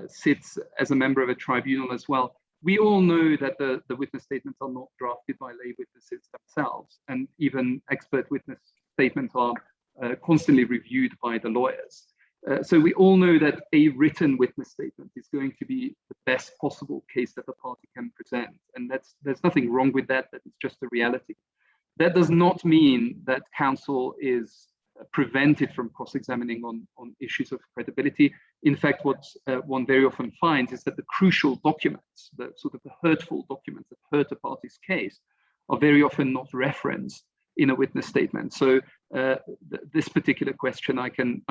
sits as a member of a tribunal as well. We all know that the witness statements are not drafted by lay witnesses themselves, and even expert witness statements are constantly reviewed by the lawyers. So we all know that a written witness statement is going to be the best possible case that the party can present, and there's nothing wrong with that. That is just a reality. That does not mean that counsel is prevented from cross-examining on issues of credibility. In fact, what one very often finds is that the crucial documents, the sort of the hurtful documents that hurt a party's case, are very often not referenced in a witness statement. So this particular question I can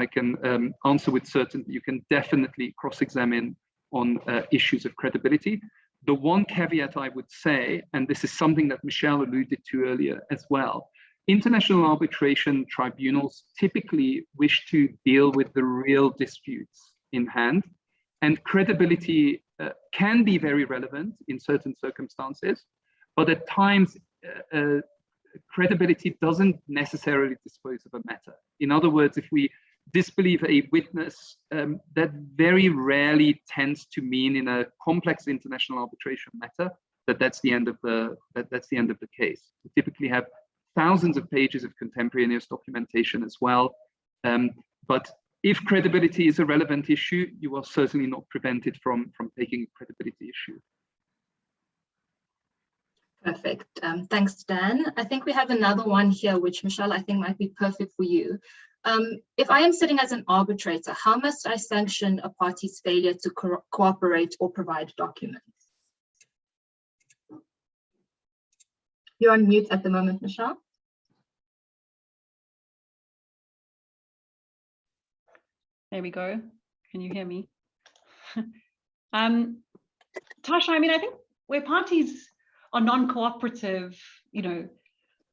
answer with certainty. You can definitely cross-examine on issues of credibility. The one caveat I would say, and this is something that Michelle alluded to earlier as well, international arbitration tribunals typically wish to deal with the real disputes in hand, and credibility can be very relevant in certain circumstances, but at times credibility doesn't necessarily dispose of a matter. In other words, if we disbelieve a witness, that very rarely tends to mean in a complex international arbitration matter that's the end of the case. We typically have thousands of pages of contemporaneous documentation as well. But if credibility is a relevant issue, you are certainly not prevented from taking a credibility issue. Perfect. Thanks, Dan. I think we have another one here, which Michelle, I think might be perfect for you. If I am sitting as an arbitrator, how must I sanction a party's failure to cooperate or provide documents? You're on mute at the moment, Michelle. There we go. Can you hear me? Tasha, I think where parties are non-cooperative,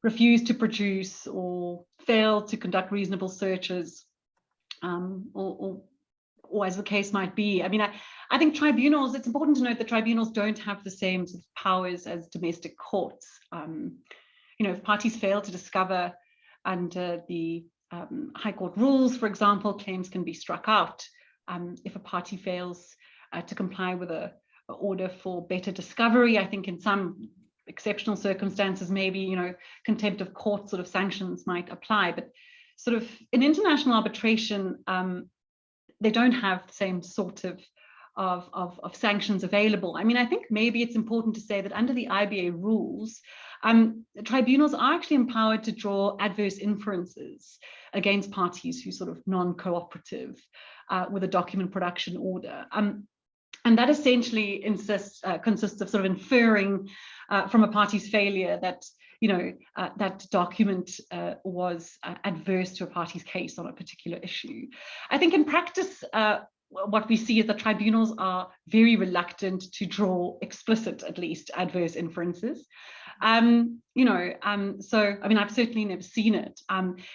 refuse to produce or fail to conduct reasonable searches, or as the case might be. I think tribunals, it's important to note that tribunals don't have the same sort of powers as domestic courts. If parties fail to discover under the High Court rules, for example, claims can be struck out. If a party fails to comply with an order for better discovery, I think in some exceptional circumstances, maybe, contempt of court sort of sanctions might apply. But sort of in international arbitration, they don't have the same sort of sanctions available. I think maybe it's important to say that under the IBA rules, tribunals are actually empowered to draw adverse inferences against parties who sort of non-cooperative with a document production order. And that essentially consists of sort of inferring from a party's failure that that document was adverse to a party's case on a particular issue. I think in practice, what we see is that tribunals are very reluctant to draw explicit, at least, adverse inferences. So I've certainly never seen it.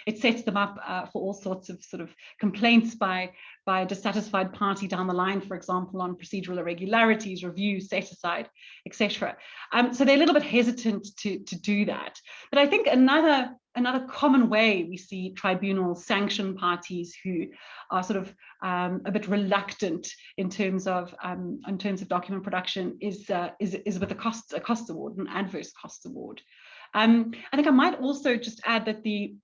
It sets them up for all sorts of sort of complaints by by a dissatisfied party down the line, for example, on procedural irregularities, review, set aside, etc. So they're a little bit hesitant to do that. But I think another common way we see tribunals sanction parties who are sort of a bit reluctant in terms of document production is with a cost award, an adverse cost award. I think I might also just add that the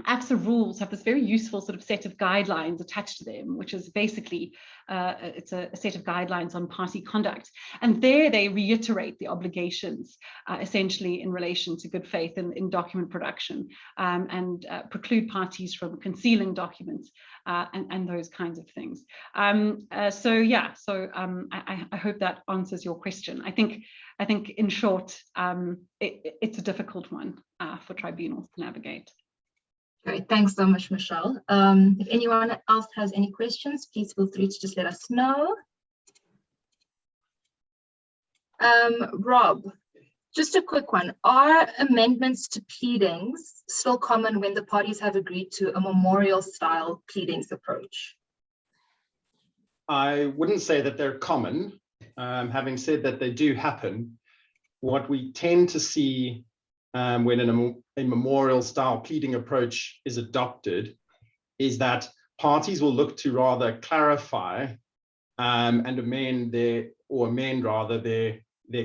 AFSA rules have this very useful sort of set of guidelines attached to them, which is basically it's a set of guidelines on party conduct. And there they reiterate the obligations essentially in relation to good faith in document production and preclude parties from concealing documents and those kinds of things. I hope that answers your question. I think in short, it's a difficult one for tribunals to navigate. Great, thanks so much, Michelle. If anyone else has any questions, please feel free to just let us know. Rob, just a quick one. Are amendments to pleadings still common when the parties have agreed to a memorial style pleadings approach? I wouldn't say that they're common. Having said that, they do happen. What we tend to see when a memorial style pleading approach is adopted is that parties will look to rather clarify and amend their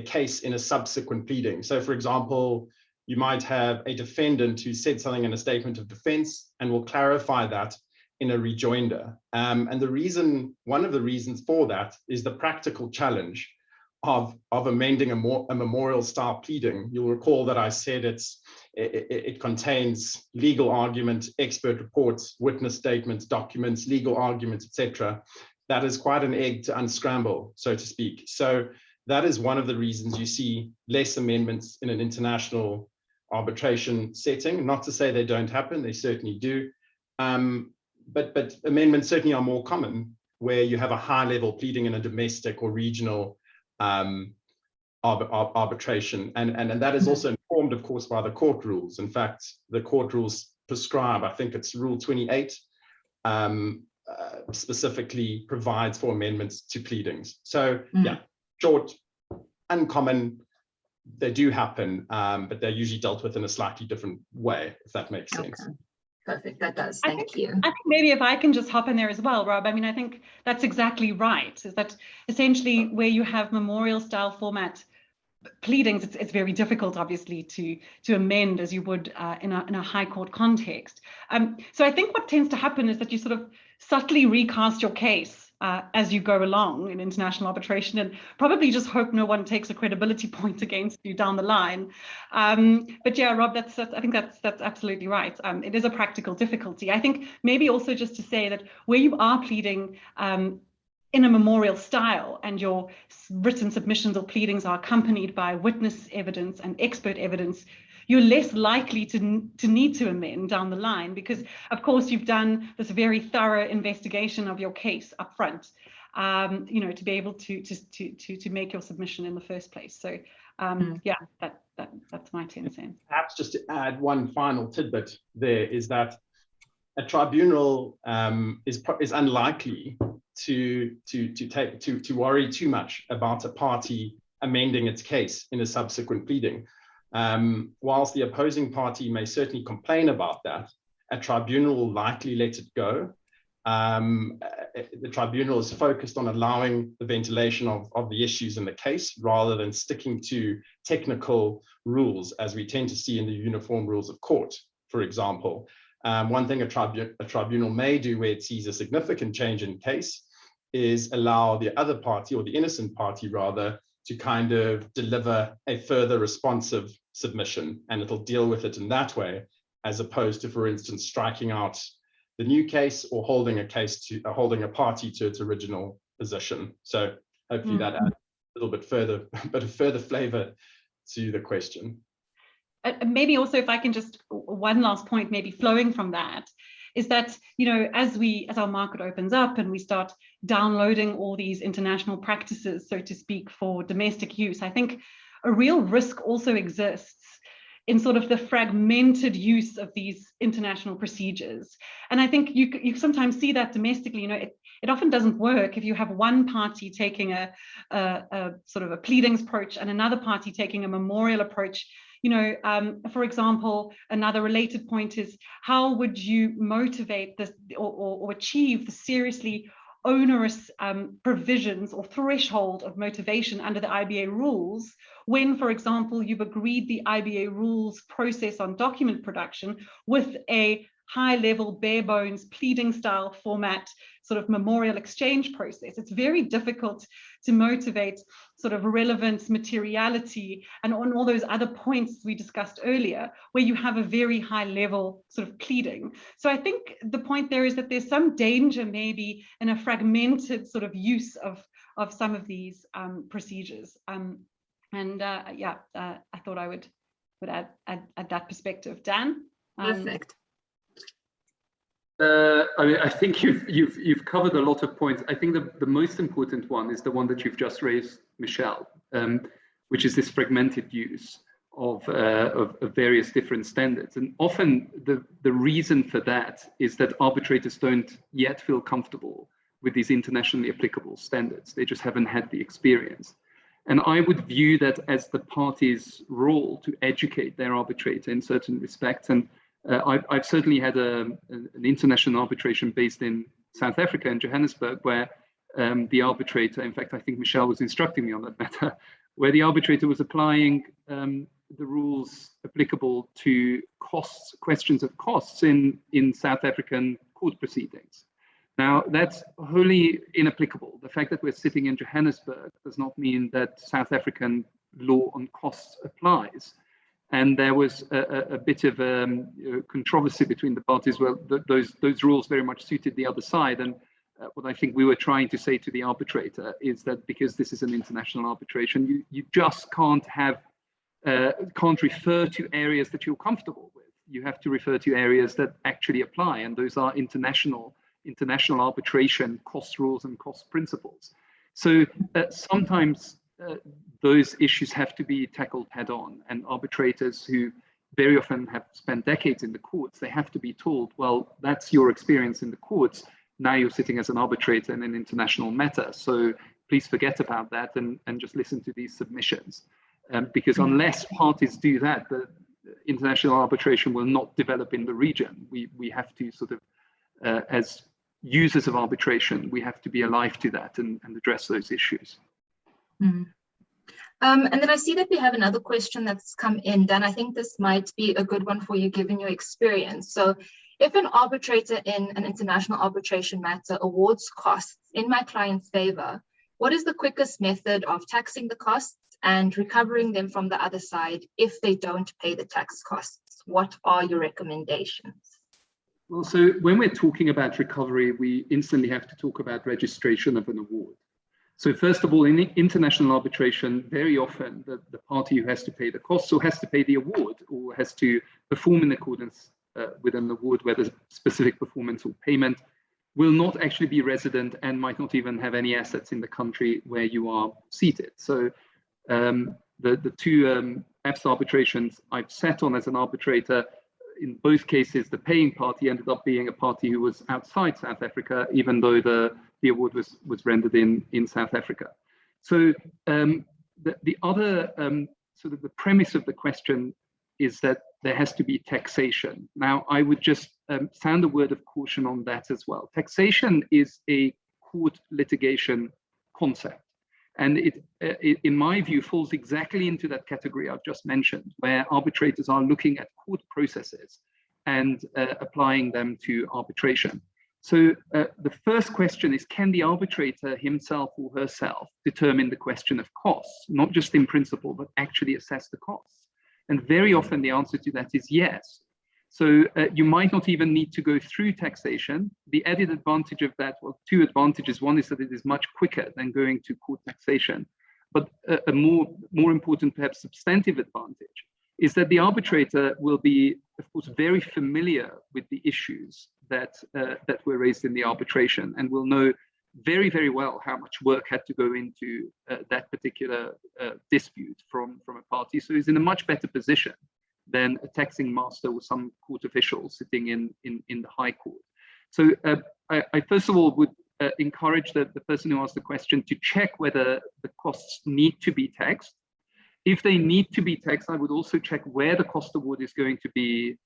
case in a subsequent pleading. So for example, you might have a defendant who said something in a statement of defense and will clarify that in a rejoinder. And one of the reasons for that is the practical challenge of amending a memorial style pleading. You'll recall that I said it contains legal argument, expert reports, witness statements, documents, legal arguments, etc. That is quite an egg to unscramble, so to speak. So that is one of the reasons you see less amendments in an international arbitration setting. Not to say they don't happen, they certainly do. But amendments certainly are more common where you have a high level pleading in a domestic or regional arbitration, and that is also informed, of course, by the court rules. In fact, the court rules prescribe, I think it's Rule 28, specifically provides for amendments to pleadings. So yeah, short, uncommon, they do happen, but they're usually dealt with in a slightly different way, if that makes sense. Okay. Perfect, that does, thank you. I think maybe if I can just hop in there as well, Rob, I mean, I think that's exactly right, is that essentially where you have memorial style format pleadings, it's very difficult, obviously, to amend as you would in a high court context. So I think what tends to happen is that you sort of subtly recast your case as you go along in international arbitration, and probably just hope no one takes a credibility point against you down the line. But yeah, Rob, I think that's absolutely right. It is a practical difficulty. I think maybe also just to say that where you are pleading in a memorial style and your written submissions or pleadings are accompanied by witness evidence and expert evidence, you're less likely to need to amend down the line because, of course, you've done this very thorough investigation of your case up front, to be able to make your submission in the first place. So, yeah, that's my 10 cents. Perhaps just to add one final tidbit there is that a tribunal is unlikely to worry too much about a party amending its case in a subsequent pleading. Whilst the opposing party may certainly complain about that, a tribunal will likely let it go. The tribunal is focused on allowing the ventilation of the issues in the case rather than sticking to technical rules, as we tend to see in the uniform rules of court, for example. One thing a tribunal may do where it sees a significant change in case is allow the other party, or the innocent party rather, to kind of deliver a further responsive submission, and it'll deal with it in that way, as opposed to, for instance, striking out the new case or holding a party to its original position. So hopefully that adds a little bit further flavor to the question. Maybe also, if I can just, one last point, maybe flowing from that, is that, as our market opens up and we start downloading all these international practices, so to speak, for domestic use, I think a real risk also exists in sort of the fragmented use of these international procedures. And I think you sometimes see that domestically, it often doesn't work if you have one party taking a sort of a pleadings approach and another party taking a memorial approach. For example, another related point is, how would you motivate this or achieve the seriously onerous provisions or threshold of motivation under the IBA rules when, for example, you've agreed the IBA rules process on document production with a high-level, bare-bones, pleading-style format, sort of memorial exchange process? It's very difficult to motivate sort of relevance, materiality, and on all those other points we discussed earlier, where you have a very high-level sort of pleading. So I think the point there is that there's some danger maybe in a fragmented sort of use of some of these procedures. I thought I would add that perspective. Dan? Perfect. I think you've covered a lot of points. I think the most important one is the one that you've just raised, Michelle, which is this fragmented use of various different standards. And often the reason for that is that arbitrators don't yet feel comfortable with these internationally applicable standards. They just haven't had the experience. And I would view that as the party's role to educate their arbitrator in certain respects. And I've certainly had an international arbitration based in South Africa, in Johannesburg, where the arbitrator, in fact, I think Michelle was instructing me on that matter, where the arbitrator was applying the rules applicable to questions of costs in South African court proceedings. Now, that's wholly inapplicable. The fact that we're sitting in Johannesburg does not mean that South African law on costs applies. And there was a bit of controversy between the parties. Well, those rules very much suited the other side. And what I think we were trying to say to the arbitrator is that because this is an international arbitration, you just can't refer to areas that you're comfortable with. You have to refer to areas that actually apply, and those are international arbitration cost rules and cost principles. So sometimes those issues have to be tackled head on, and arbitrators who very often have spent decades in the courts, they have to be told, well, that's your experience in the courts. Now you're sitting as an arbitrator in an international matter. So please forget about that and just listen to these submissions. Because unless parties do that, the international arbitration will not develop in the region. We have to sort of, as users of arbitration, we have to be alive to that and address those issues. Mm. And then I see that we have another question that's come in. Dan, I think this might be a good one for you given your experience. So if an arbitrator in an international arbitration matter awards costs in my client's favor, what is the quickest method of taxing the costs and recovering them from the other side if they don't pay the tax costs? What are your recommendations? Well, so when we're talking about recovery, we instantly have to talk about registration of an award. So first of all, in international arbitration, very often the party who has to pay the costs or has to pay the award or has to perform in accordance with an award, whether specific performance or payment, will not actually be resident and might not even have any assets in the country where you are seated. So the two AFSA arbitrations I've sat on as an arbitrator, in both cases, the paying party ended up being a party who was outside South Africa, even though the award was rendered in South Africa. So the other sort of the premise of the question is that there has to be taxation. Now, I would just sound a word of caution on that as well. Taxation is a court litigation concept. And it, in my view, falls exactly into that category I've just mentioned, where arbitrators are looking at court processes and applying them to arbitration. So the first question is, can the arbitrator himself or herself determine the question of costs, not just in principle, but actually assess the costs? And very often the answer to that is yes. So you might not even need to go through taxation. The added advantage of that, well, two advantages. One is that it is much quicker than going to court taxation. But a more important, perhaps substantive advantage is that the arbitrator will be, of course, very familiar with the issues that were raised in the arbitration and will know very, very well how much work had to go into that particular dispute from a party. So he's in a much better position than a taxing master or some court official sitting in the High Court. So I first of all would encourage the person who asked the question to check whether the costs need to be taxed. If they need to be taxed, I would also check where the cost award is going to be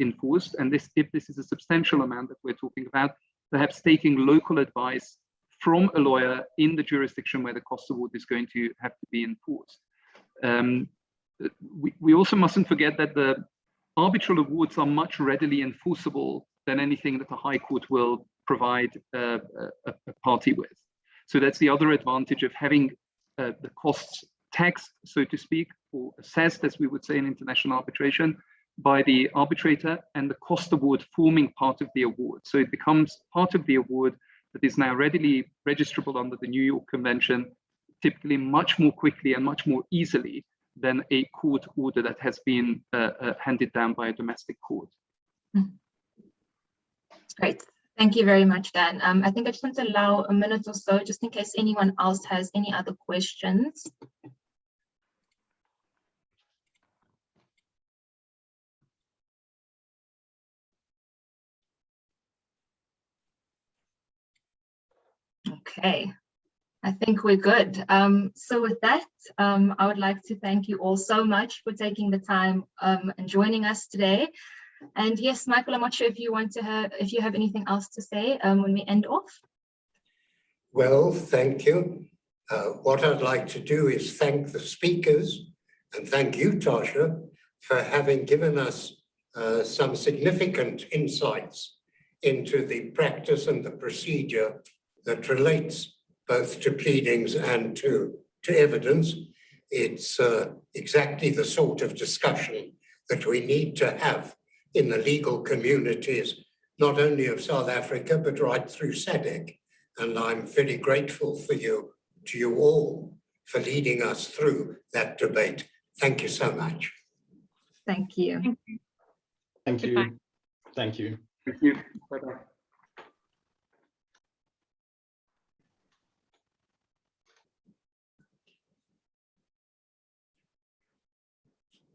enforced. And if this is a substantial amount that we're talking about, perhaps taking local advice from a lawyer in the jurisdiction where the cost award is going to have to be enforced. We also mustn't forget that the arbitral awards are much readily enforceable than anything that the High Court will provide a party with. So that's the other advantage of having the costs taxed, so to speak, or assessed, as we would say in international arbitration, by the arbitrator, and the cost award forming part of the award. So it becomes part of the award that is now readily registrable under the New York Convention, typically much more quickly and much more easily than a court order that has been handed down by a domestic court. Great. Thank you very much, Dan. I think I just want to allow a minute or so, just in case anyone else has any other questions. Okay, I think we're good. So with that, I would like to thank you all so much for taking the time and joining us today. And yes, Michael, I'm not sure if you want to if you have anything else to say when we end off. Well, thank you. What I'd like to do is thank the speakers and thank you, Tasha, for having given us some significant insights into the practice and the procedure that relates both to pleadings and to evidence. It's exactly the sort of discussion that we need to have in the legal communities, not only of South Africa, but right through SADC. And I'm very grateful to you all for leading us through that debate. Thank you so much. Thank you. Thank you. Thank you. Thank you. Bye-bye.